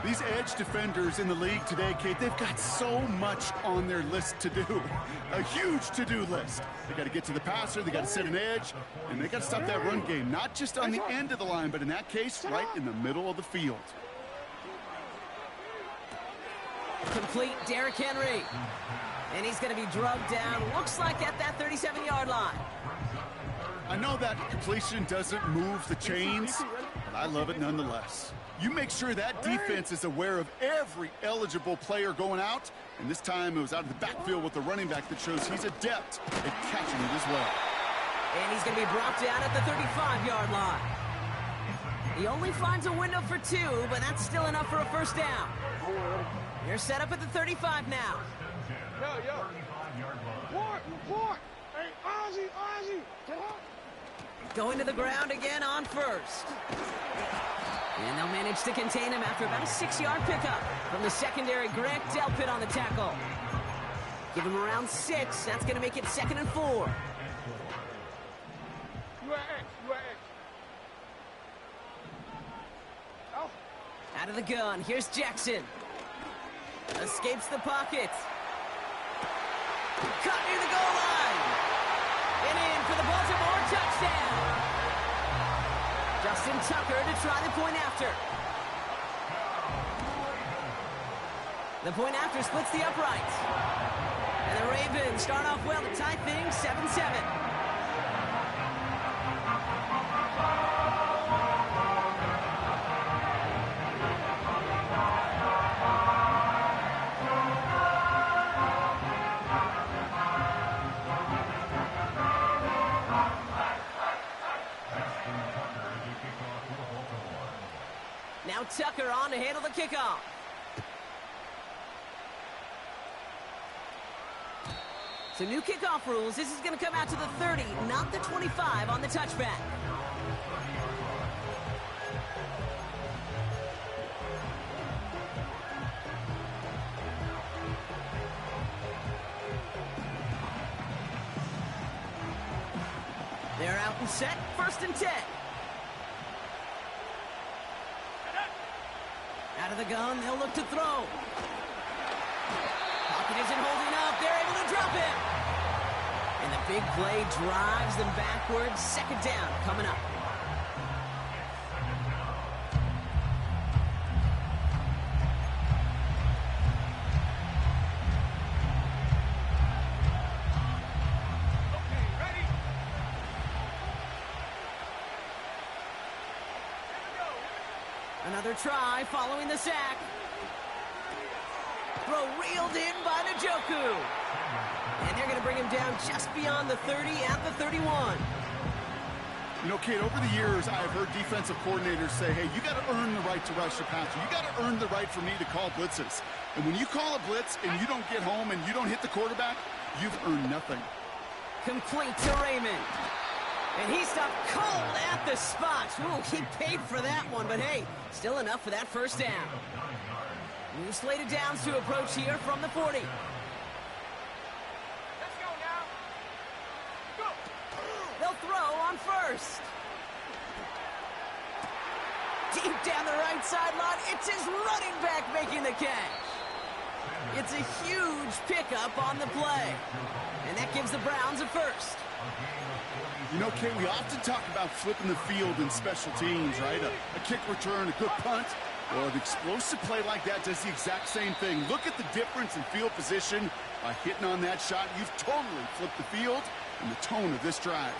These edge defenders in the league today, Kate, they've got so much on their list to do. A huge to-do list. They got to get to the passer, they got to set an edge, and they got to stop that run game. Not just on the end of the line, but in that case, right in the middle of the field. Complete Derrick Henry. And he's going to be drugged down, looks like at that 37-yard line. I know that completion doesn't move the chains, but I love it nonetheless. You make sure that defense is aware of every eligible player going out, and this time it was out of the backfield with the running back that shows he's adept at catching it as well. And he's going to be brought down at the 35-yard line. He only finds a window for 2, but that's still enough for a first down. You're set up at the 35 now. Hey, Ozzie, get up. Going to the ground again on 1st. And they'll manage to contain him after about a 6-yard pickup from the secondary, Grant Delpit on the tackle. Give him around 6. That's going to make it 2nd and 4. You are X. Oh. Out of the gun, here's Jackson. Escapes the pocket. Caught near the goal line. And in for the Baltimore touchdown. Justin Tucker to try the point after. The point after splits the uprights. And the Ravens start off well to tie things 7-7. Now Tucker on to handle the kickoff. So new kickoff rules. This is going to come out to the 30, not the 25 on the touchback. and set, 1st and 10. Out of the gun, they'll look to throw. Pocket isn't holding up. They're able to drop it. And the big play drives them backwards. 2nd down coming up. Another try following the sack. Throw reeled in by Njoku. And they're going to bring him down just beyond the 30 at the 31. You know, Kate, over the years, I've heard defensive coordinators say, hey, you got to earn the right to rush your passer. You got to earn the right for me to call blitzes. And when you call a blitz and you don't get home and you don't hit the quarterback, you've earned nothing. Complete to Raymond. And he stopped cold at the spot. Ooh, he paid for that one, but hey, still enough for that 1st down. New slated downs to approach here from the 40. Let's go now. Go. They'll throw on 1st. Deep down the right sideline, it's his running back making the catch. It's a huge pickup on the play. And that gives the Browns a 1st. You know, Kate, we often talk about flipping the field in special teams, right? A kick return, a good punt. Well, an explosive play like that does the exact same thing. Look at the difference in field position. By hitting on that shot, you've totally flipped the field and the tone of this drive.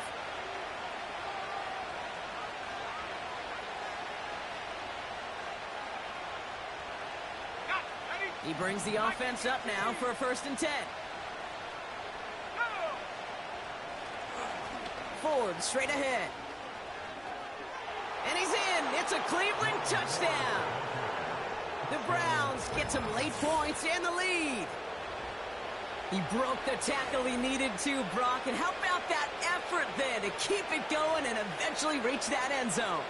He brings the offense up now for a 1st and 10. Ford straight ahead. And he's in. It's a Cleveland touchdown. The Browns get some late points and the lead. He broke the tackle he needed to, Brock. And how about that effort then to keep it going and eventually reach that end zone?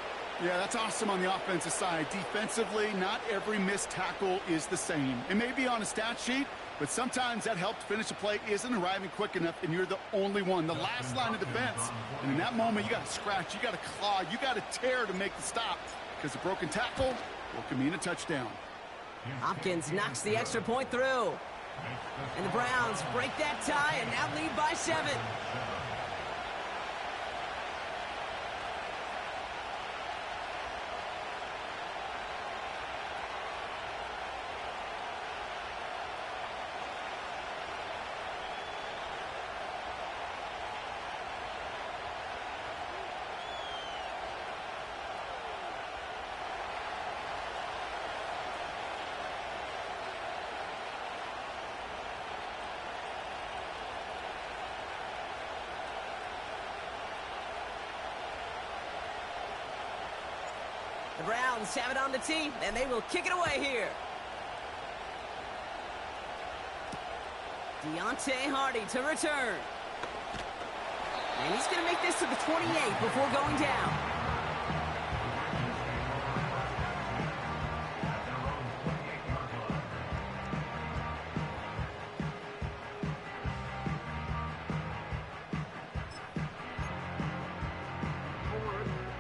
Yeah, that's awesome on the offensive side. Defensively, not every missed tackle is the same. It may be on a stat sheet, but sometimes that help to finish a play isn't arriving quick enough, and you're the only one, the last line of defense. And in that moment, you got to scratch, you got to claw, you got to tear to make the stop, because a broken tackle can mean a touchdown. Hopkins knocks the extra point through. And the Browns break that tie and now lead by 7. The Browns have it on the tee, and they will kick it away here. Deontay Hardy to return. And he's going to make this to the 28 before going down.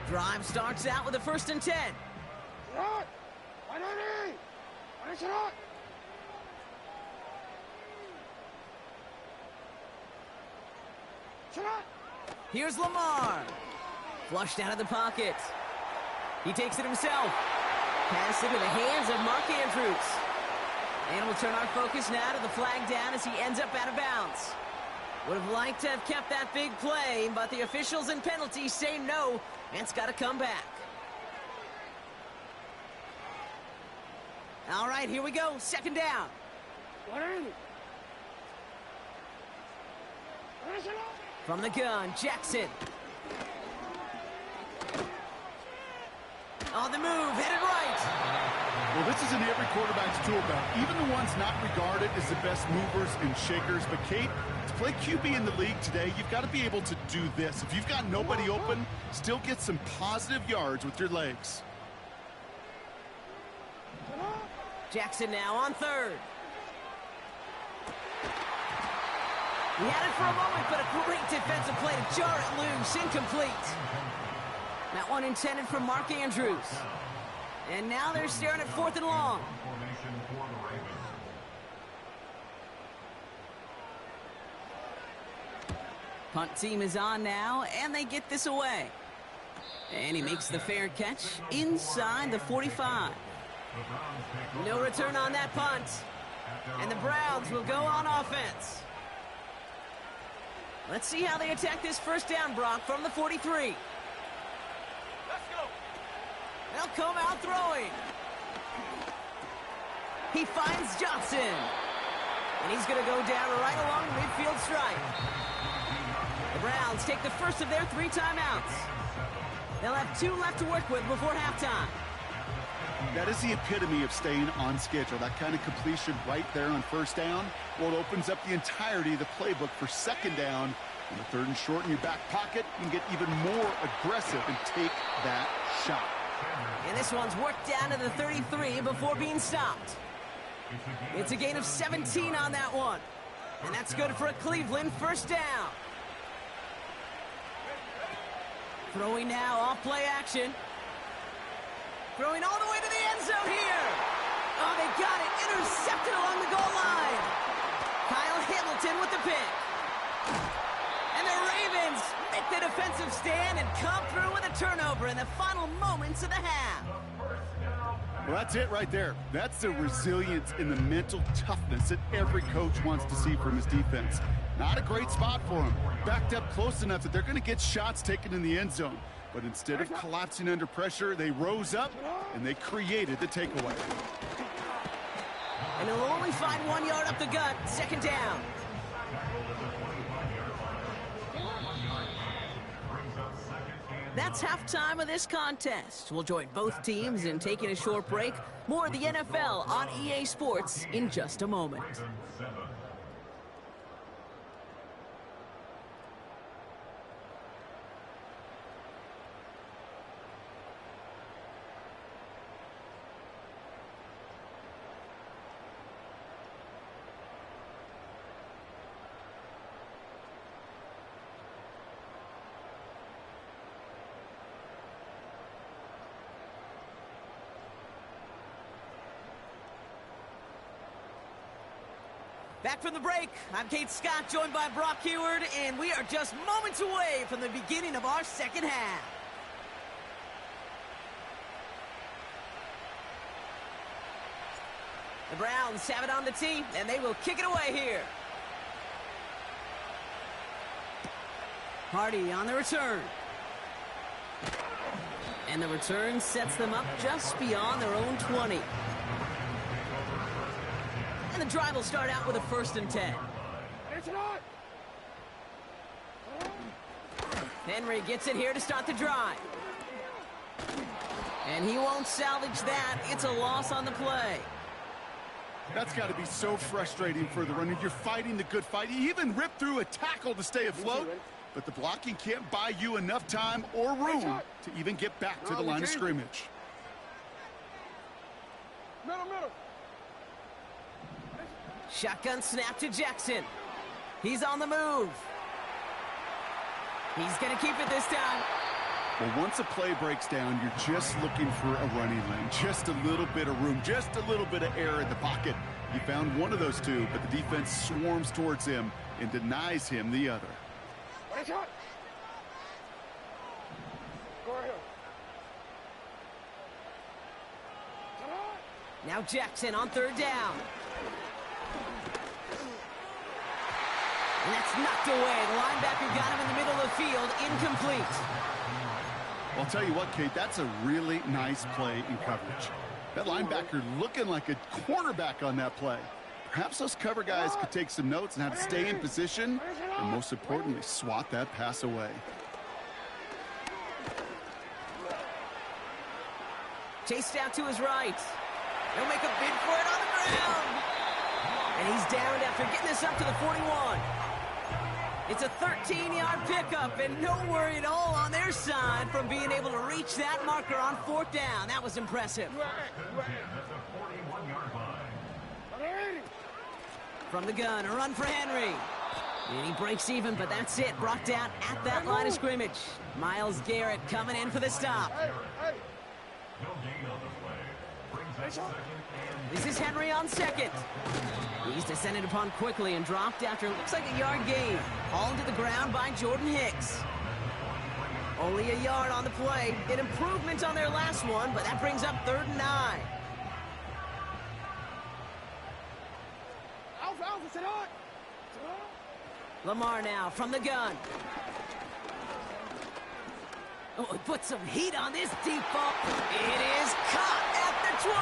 Drive starts out with a 1st and 10. Here's Lamar. Flushed out of the pocket. He takes it himself. Pass into the hands of Mark Andrews. And we'll turn our focus now to the flag down as he ends up out of bounds. Would have liked to have kept that big play, but the officials and penalties say no, and it's got to come back. All right, here we go. 2nd down. From the gun, Jackson. On the move, headed right. Well, this is in every quarterback's tool belt, even the ones not regarded as the best movers and shakers. But, Kate, to play QB in the league today, you've got to be able to do this. If you've got nobody open, still get some positive yards with your legs. Jackson now on 3rd. He had it for a moment, but a great defensive play to jar it loose. Incomplete. That one intended for Mark Andrews. And now they're staring at 4th and long. Punt team is on now, and they get this away. And he makes the fair catch inside the 45. No return on that punt. And the Browns will go on offense. Let's see how they attack this first down, Brock, from the 43. Let's go. They'll come out throwing. He finds Johnson. And he's going to go down right along the midfield stripe. The Browns take the first of their 3 timeouts. They'll have 2 left to work with before halftime. That is the epitome of staying on schedule. That kind of completion right there on first down. Well, it opens up the entirety of the playbook for second down. On the 3rd and short in your back pocket, you can get even more aggressive and take that shot. And this one's worked down to the 33 before being stopped. It's a gain of 17 on that one. And that's good for a Cleveland first down. Throwing now off play action. Throwing all the way to the end zone here. Oh, they got it. Intercepted along the goal line. Kyle Hamilton with the pick. And the Ravens make the defensive stand and come through with a turnover in the final moments of the half. Well, that's it right there. That's the resilience and the mental toughness that every coach wants to see from his defense. Not a great spot for him. Backed up close enough that they're going to get shots taken in the end zone. But instead of collapsing under pressure, they rose up and they created the takeaway. And he'll only find 1 yard up the gut. Second down. That's halftime of this contest. We'll join both teams in taking a short break. More of the NFL on EA Sports in just a moment. Back from the break, I'm Kate Scott, joined by Brock Heward, and we are just moments away from the beginning of our second half. The Browns have it on the tee, and they will kick it away here. Hardy on the return. And the return sets them up just beyond their own 20. And the drive will start out with a 1st and 10. Henry gets it here to start the drive. And he won't salvage that. It's a loss on the play. That's got to be so frustrating for the runner. You're fighting the good fight. You even ripped through a tackle to stay afloat. But the blocking can't buy you enough time or room to even get back to the line of scrimmage. Shotgun snap to Jackson. He's on the move. He's going to keep it this time. Well, once a play breaks down, you're just looking for a running lane. Just a little bit of room, just a little bit of air in the pocket. You found one of those two, but the defense swarms towards him and denies him the other. Now Jackson on 3rd down. And that's knocked away. The linebacker got him in the middle of the field. Incomplete. I'll tell you what, Kate, that's a really nice play in coverage. That linebacker looking like a cornerback on that play. Perhaps those cover guys could take some notes and how to stay in position, and most importantly, swat that pass away. Chased out to his right. He'll make a bid for it on the ground. And he's downed after getting this up to the 41. It's a 13-yard pickup, and no worry at all on their side from being able to reach that marker on 4th down. That was impressive. From the gun, a run for Henry. And he breaks even, but that's it. Brought down at that line of scrimmage. Myles Garrett coming in for the stop. This is Henry on second. He's descended upon quickly and dropped after it looks like a yard gain. Hauled to the ground by Jordan Hicks. Only a yard on the play. An improvement on their last one, but that brings up 3rd and 9. Lamar now from the gun. Oh, he put some heat on this deep ball. It is caught at the 20.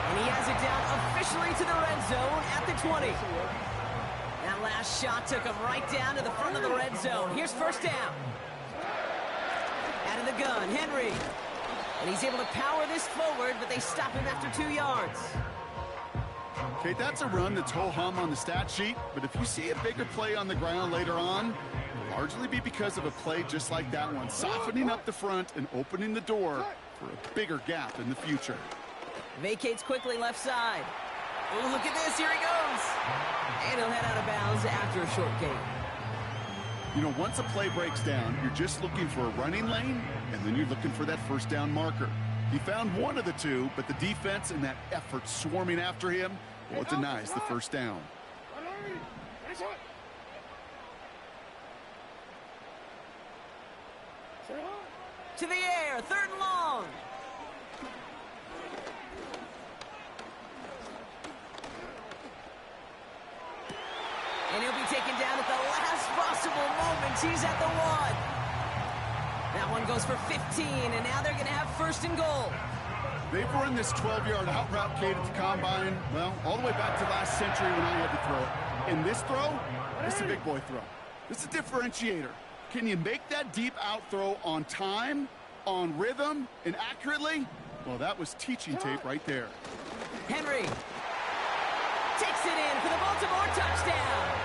And he has it down officially to the red zone at the 20. That last shot took him right down to the front of the red zone. Here's 1st down. Out of the gun, Henry. And he's able to power this forward, but they stop him after 2 yards. Okay, that's a run that's ho-hum on the stat sheet, but if you see a bigger play on the ground later on, it'll largely be because of a play just like that one, softening up the front and opening the door for a bigger gap in the future. Vacates quickly left side. Oh, look at this. Here he goes. And he'll head out of bounds after a short gain. You know, once a play breaks down, you're just looking for a running lane, and then you're looking for that 1st down marker. He found one of the two, but the defense and that effort swarming after him, well, it denies the 1st down. To the air, 3rd and long. And he'll be taken down at the last possible moment. He's at the 1. That one goes for 15, and now they're going to have 1st and goal. They've run this 12-yard out route, Kate, at the combine, well, all the way back to last century when I had to throw it. In this throw, this is a big boy throw. This is a differentiator. Can you make that deep out throw on time, on rhythm, and accurately? Well, that was teaching tape right there. Henry takes it in for the Baltimore touchdown.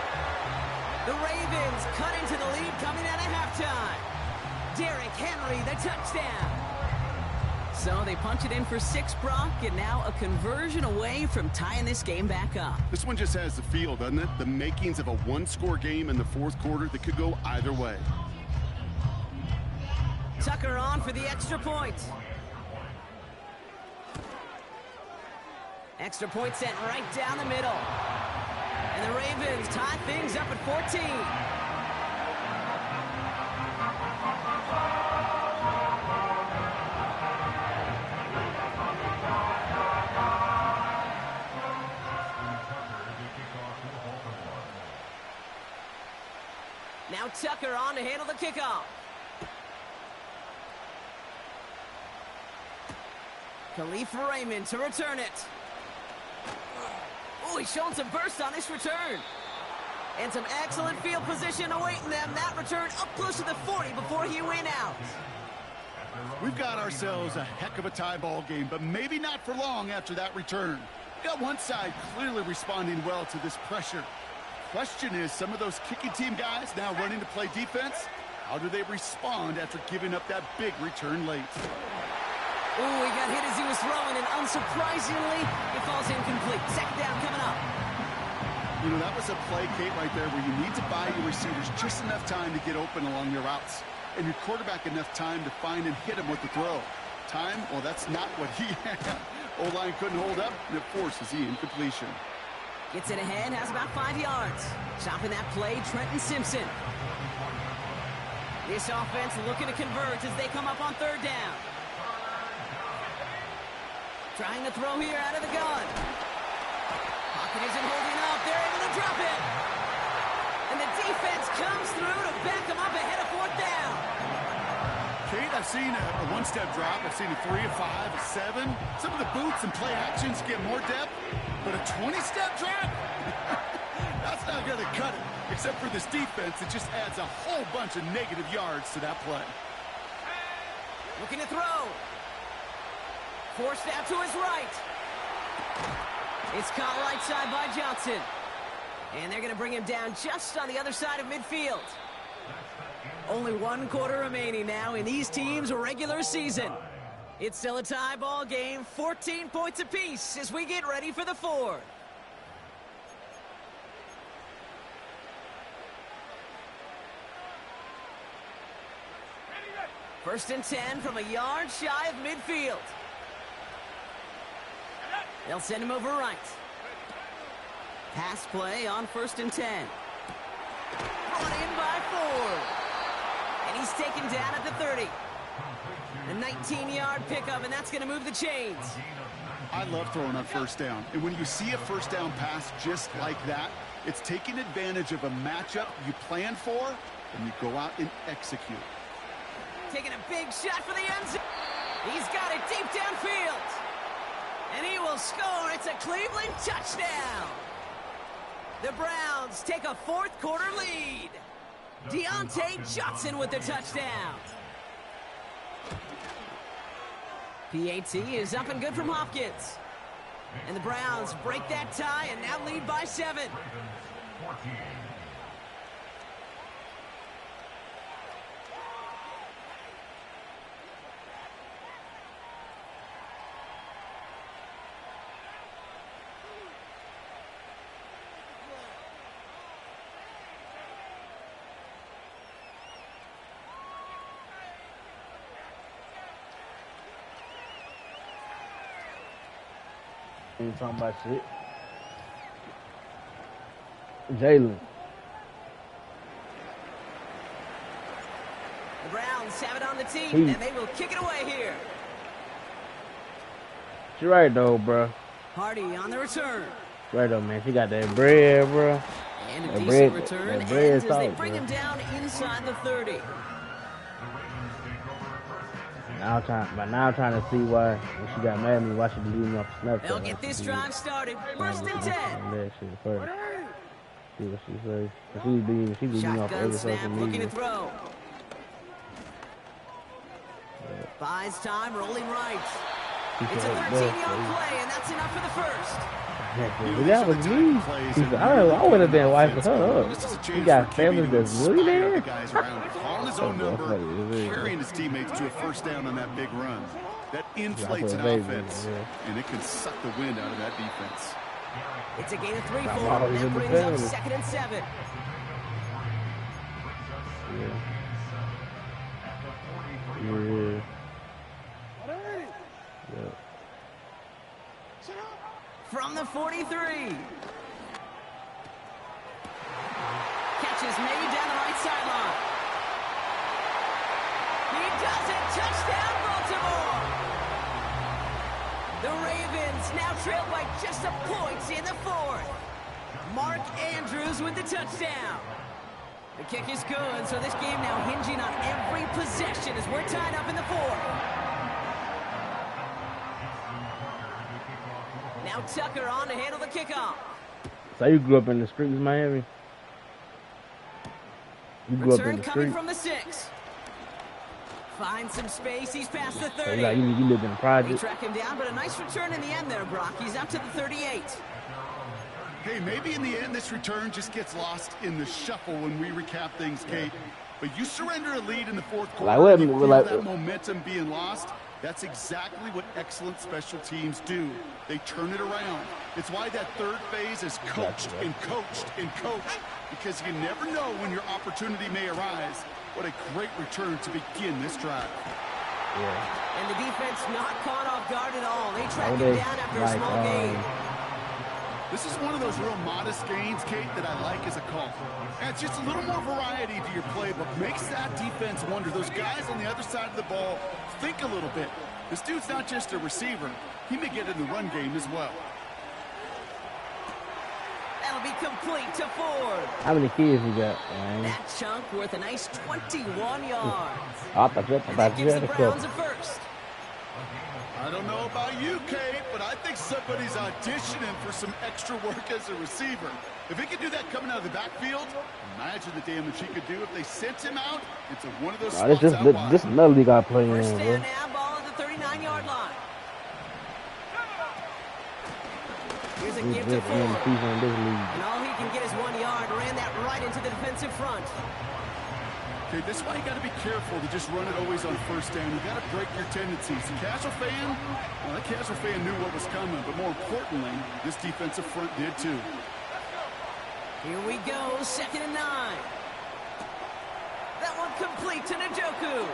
The Ravens cut into the lead coming out of halftime. Derrick Henry, the touchdown. So they punch it in for 6, Brock, and now a conversion away from tying this game back up. This one just has the feel, doesn't it? The makings of a one-score game in the 4th quarter that could go either way. Tucker on for the extra point. Extra point sent right down the middle. And the Ravens tie things up at 14. Now Tucker on to handle the kickoff. Khalif Raymond to return it. Oh, he's showing some burst on this return. And some excellent field position awaiting them. That return up close to the 40 before he went out. We've got ourselves a heck of a tie ball game, but maybe not for long after that return. Got one side clearly responding well to this pressure. Question is, some of those kicking team guys now running to play defense, how do they respond after giving up that big return late? Oh, he got hit as he was throwing, and unsurprisingly, it falls incomplete. 2nd down coming up. You know, that was a play, Kate, right there where you need to buy your receivers just enough time to get open along your routes, and your quarterback enough time to find and hit him with the throw. Time, well, that's not what he had. O-line couldn't hold up, and it forces the incompletion. Gets it ahead, has about 5 yards. Stopping that play, Trenton Simpson. This offense looking to convert as they come up on 3rd down. Trying to throw here out of the gun. Pocket isn't holding up. They're able to drop it. And the defense comes through to back them up ahead of 4th down. Kate, I've seen a one-step drop. I've seen a 3, a 5, a 7. Some of the boots and play actions get more depth, but a 20-step drop? That's not going to cut it. Except for this defense, it just adds a whole bunch of negative yards to that play. Looking to throw. Forced out to his right. It's caught right side by Johnson. And they're going to bring him down just on the other side of midfield. Only 1 quarter remaining now in these teams' regular season. It's still a tie ball game, 14 points apiece as we get ready for the 4th. First and 10 from a yard shy of midfield. They'll send him over right. Pass play on first and 10. Brought in by Ford. And he's taken down at the 30. A 19-yard pickup, and that's going to move the chains. I love throwing on first down. And when you see a first down pass just like that, it's taking advantage of a matchup you plan for, and you go out and execute. Taking a big shot for the end zone. He's got it deep downfield. And he will score. It's a Cleveland touchdown. The Browns take a fourth-quarter lead. Deontay Johnson with the touchdown. PAT is up and good from Hopkins. And the Browns break that tie and now lead by 7. Ain't talking about shit. Jalen. The Browns have it on the team, and they will kick it away here. She right though, bro. Hardy on the return. Right though, man. She got that bread, bro. And a that decent bread, return that bread ends as they solid, bring bro. him down inside the 30. Now I'm trying to see why when she got mad at me, why she be leaving me off the Snapchat. They'll get this drive started. First and 10. That shit first. See what she say. She be leaving me off Shotgun every snap, social looking media. to throw. Buys time, rolling right. It's a 13-yard play, and that's enough for the first. That was me. I would have been wiping her up. He got family that's really there. Guys around him, calling his own number, carrying his teammates to a first down on that big run. That inflates an offense, and it can suck the wind out of that defense. It's a gain of 3 for him. That brings up second and 7. Yeah. From the 43. Catches made down the right sideline. He does it. Touchdown, Baltimore. The Ravens now trail by just a point in the 4th. Mark Andrews with the touchdown. The kick is good, so this game now hinging on every possession as we're tied up in the 4th. Now Tucker on to handle the kickoff. So you grew up in the streets of Miami? You grew up in Return the coming streets? from the 6. Finds some space. He's past the So 30. you lived in the They project? track him down, but a nice return in the end there, Brock. He's up to the 38. Hey, maybe in the end this return just gets lost in the shuffle when we recap things, Kate. But you surrender a lead in the 4th quarter, Like, you feel like, that momentum being lost. That's exactly what excellent special teams do. They turn it around. It's why that 3rd phase is coached and coached and coached, because you never know when your opportunity may arise. What a great return to begin this drive. Yeah. And the defense not caught off guard at all. They track him down after a small gain. This is one of those real modest gains, Kate, that I like as a call. And it's just a little more variety to your playbook. Makes that defense wonder. Those guys on the other side of the ball think a little bit. This dude's not just a receiver. He may get in the run game as well. That'll be complete to Ford. How many kids you got, man? That chunk worth a nice 21 yards. I thought you Gives had the a Browns couple. a first. I don't know about you, Kate, but I think somebody's auditioning for some extra work as a receiver. If he could do that coming out of the backfield, imagine the damage he could do if they sent him out into one of those spots out wide. This is another league I play in, First bro. down now, ball at the 39-yard line. Here's a give to Ford. And all he can get is 1 yard. Ran that right into the defensive front. Okay, this is why you got to be careful to just run it always on first down. You got to break your tendencies. The casual fan, well, that casual fan knew what was coming, but more importantly, this defensive front did too. Here we go, 2nd and 9. That one complete to Njoku.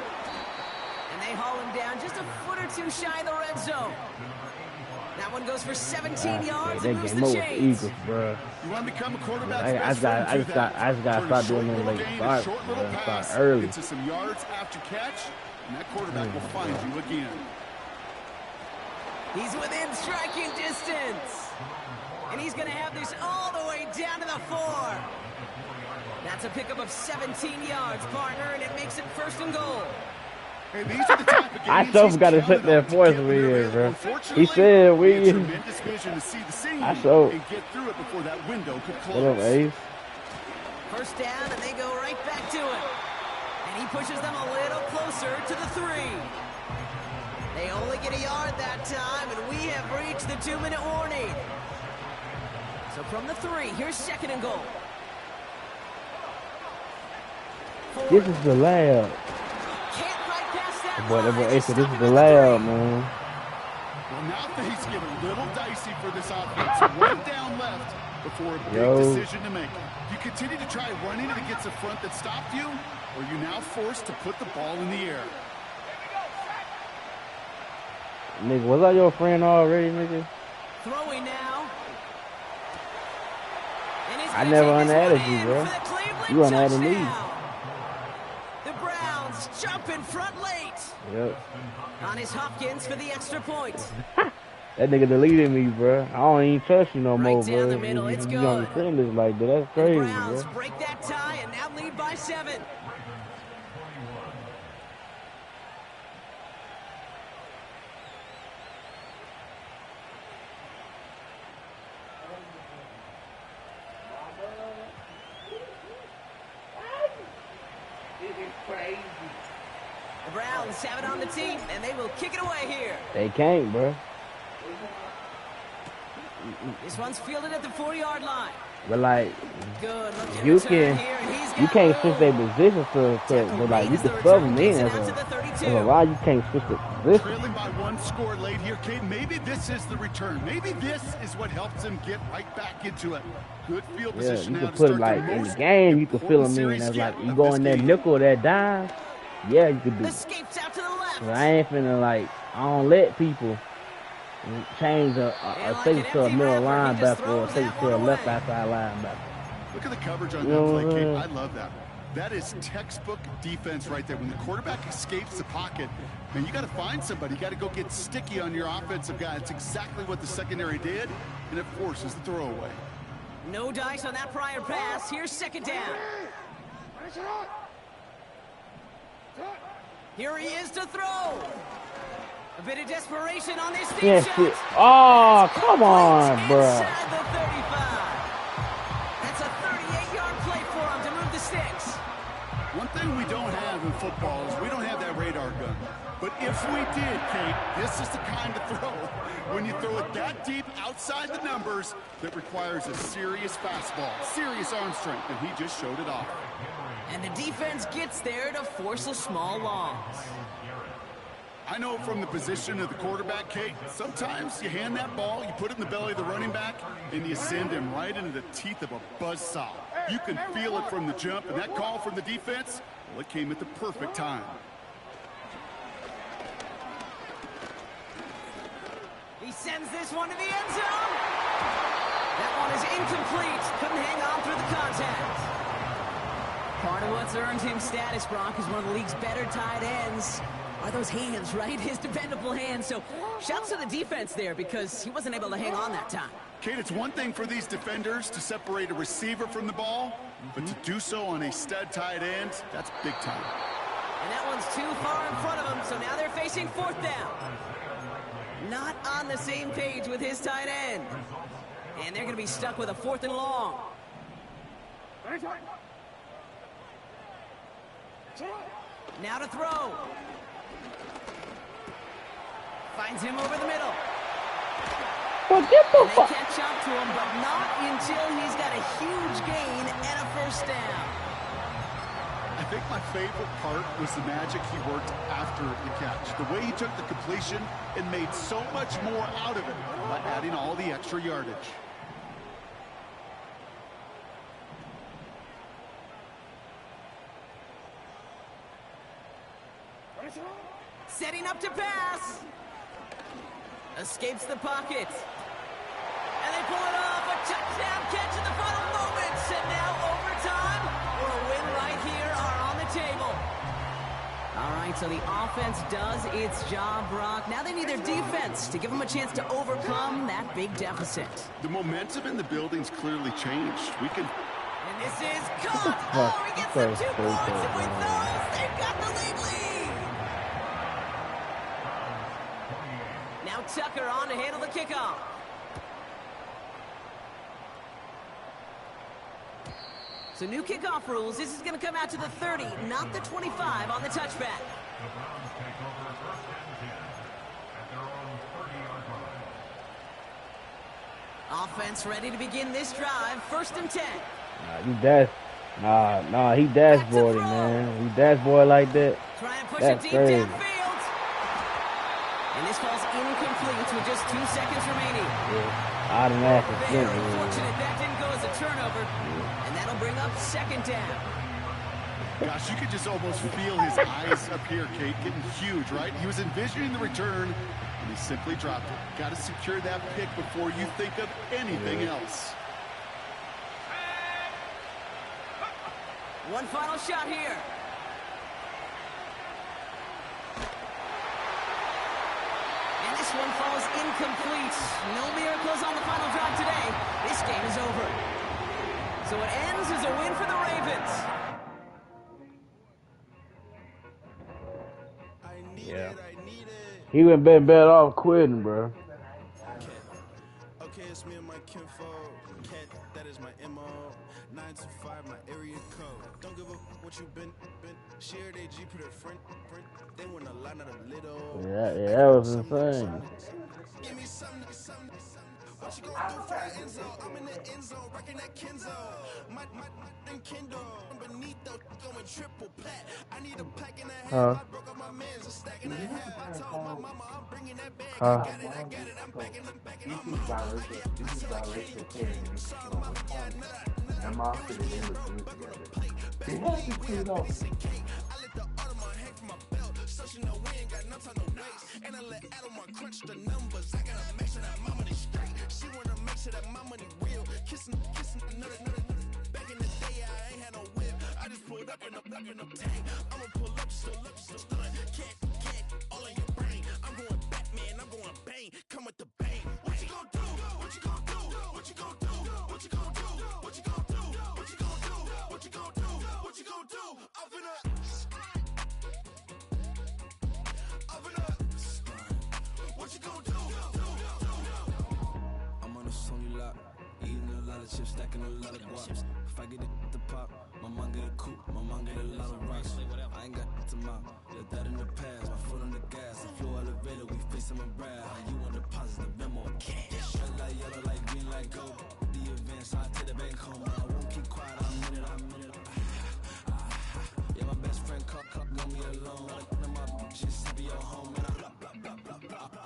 And they haul him down just a foot or two shy of the red zone. That one goes for 17 yards and moves the chains. Eagles, bro. You want to become a quarterback? I just got to start doing them late starts, start early. Into some yards after catch, and that quarterback will find you again. He's within striking distance. And he's going to have this all the way down to the 4. That's a pickup of 17 yards, partner, and it makes it 1st and goal. Hey, these are the type of I still got to sit there for us here, bro. He said we. Tremendous vision to see the scene I showed. and get through it before that window could close. What up, Ace? 1st down, and they go right back to it. And he pushes them a little closer to the 3. They only get a yard that time, and we have reached the 2-minute warning. So from the 3, here's 2nd and goal. This is the layup. Boy, Ace said this is the layup, man. Well, now things get a little dicey for this offense. 1 down left before a big decision to make. You continue to try running it against a front that stopped you, or are you now forced to put the ball in the air? Nigga, was I your friend already, nigga? Throwing now. I never unadded you, bro. You unadded me. The Browns jump in front late. Yep. On his Hopkins for the extra point. That nigga deleted me, bro. I don't even trust you no more, bro. Down the middle, it's you on the friend list like that. That's crazy, the Browns bro. break that tie and now lead by 7. The Browns have it on the team, and they will kick it away here. They can't, bro. This one's fielded at the 4-yard line. But like, Good. you can't switch their position to like you can sub them in as a while. You can't switch the position. Trailing by 1 score late here, Kate. Maybe this is the return. Maybe this is what helps them get right back into it. Good field position. You now can to put it start like the in the most game. You can fill them in series as like you of go this in that game. nickel or that dime. Yeah, you could do it. Escapes out to the left. But I ain't finna like I don't let people change a take it to a middle linebacker or take it to a left outside linebacker. Look at the coverage on You that know, play, Kate. I love that. That is textbook defense right there. When the quarterback escapes the pocket, man, you got to find somebody. You got to go get sticky on your offensive guy. It's exactly what the secondary did, and it forces the throwaway. No dice on that prior pass. Here's 2nd down. Here he is to throw. A bit of desperation on this deep shot. Oh, come on, bro. Inside the 35. That's a 38-yard play for him to move the sticks. One thing we don't have in football is we don't have that radar gun. But if we did, Kate, this is the kind of throw. When you throw it that deep outside the numbers, that requires a serious fastball, serious arm strength, and he just showed it off. And the defense gets there to force a small loss. I know from the position of the quarterback, Kate, sometimes you hand that ball, you put it in the belly of the running back, and you send him right into the teeth of a buzzsaw. You can feel it from the jump, and that call from the defense, well, it came at the perfect time. He sends this one to the end zone. That one is incomplete. Couldn't hang on through the contact. Part of what's earned him status, Brock, is one of the league's better tight ends. Are those hands, right? His dependable hands. So shouts to the defense there because he wasn't able to hang on that time. Kate, it's one thing for these defenders to separate a receiver from the ball, but to do so on a stud tight end, that's big time. And that one's too far in front of him, so now they're facing 4th down. Not on the same page with his tight end. And they're going to be stuck with a 4th and long. Now to throw. Finds him over the middle. Well, get the And they catch up to him, but not until he's got a huge gain and a 1st down. I think my favorite part was the magic he worked after the catch. The way he took the completion and made so much more out of it by adding all the extra yardage. Setting up to pass. Escapes the pocket. And they pull it off. A touchdown catch in the final moments. And now overtime or a win right here are on the table. All right, so the offense does its job, Brock. Now they need their defense to give them a chance to overcome that big deficit. The momentum in the building's clearly changed. We can... And this is caught. Oh, he gets them 2 points. And with those, they've got the lead. Now Tucker on to handle the kickoff. So new kickoff rules. This is going to come out to the 30, not the 25 on the touchback. The Browns take over 1st and 10 at their own 30-yard line. Offense ready to begin this drive. 1st and 10. He dashboarding, man. He dashboard like that. Try and push That's it deep crazy. downfield. And this falls incomplete with just 2 seconds remaining. Yeah. Automatic. Very fortunate that didn't go as a turnover. And that'll bring up 2nd down. Gosh, you could just almost feel his eyes up here, Kate, getting huge, right? He was envisioning the return, and he simply dropped it. Got to secure that pick before you think of anything else. One final shot here. And this one falls incomplete. No miracles on the final drive today. This game is over. So it ends as a win for the Ravens. Yeah. He would have been better off quitting, bro. Okay, it's me and my kinfolk. Cat, that is my MO. 925, my area code. Don't give a what you been. Share they G, put a friend. They want a lot, not a little. Yeah, that was insane. Give me something. What you gonna do for the end zone? I'm in the end zone, rocking that Kenzo. My Kindle. Beneath the going triple plat. I need a pack in the hand. I broke up my mans, a stack in the head. I told my mama I'm bringing that bag. I got it. I'm backing. This is biracial parenting. And mom put it in with you together. They have to clean it up. I let the Audemars hang from my belt. So she know we ain't got no time to waste. And I let Adelmar crunch the numbers. I gotta make sure that my money straight. She wanna make sure that my money real. Kissing another. Back in the day, I ain't had no whip. I just pulled up in a tank. I'ma pull up, just stun. Can't, all in your brain. I'm going Batman, I'm going bang. Come with the bang. What you gonna do? What you gonna do? What you gonna do? What you gonna do? What you gonna do? What you gonna do? What you gonna do? What you gonna do? Up in a what you gonna do? I'm on a Sony lot, eating a lot of chips, stacking a lot of guaps. If I get it to pop, my mom get a coupe, my mom get a lot of rocks. I ain't got to mop, let that in the past. My foot on the gas, the floor elevator, we face them and Brad. How you want deposit the memo? Cash. Red light, yellow light, green light, gold. The events, I take the bank home.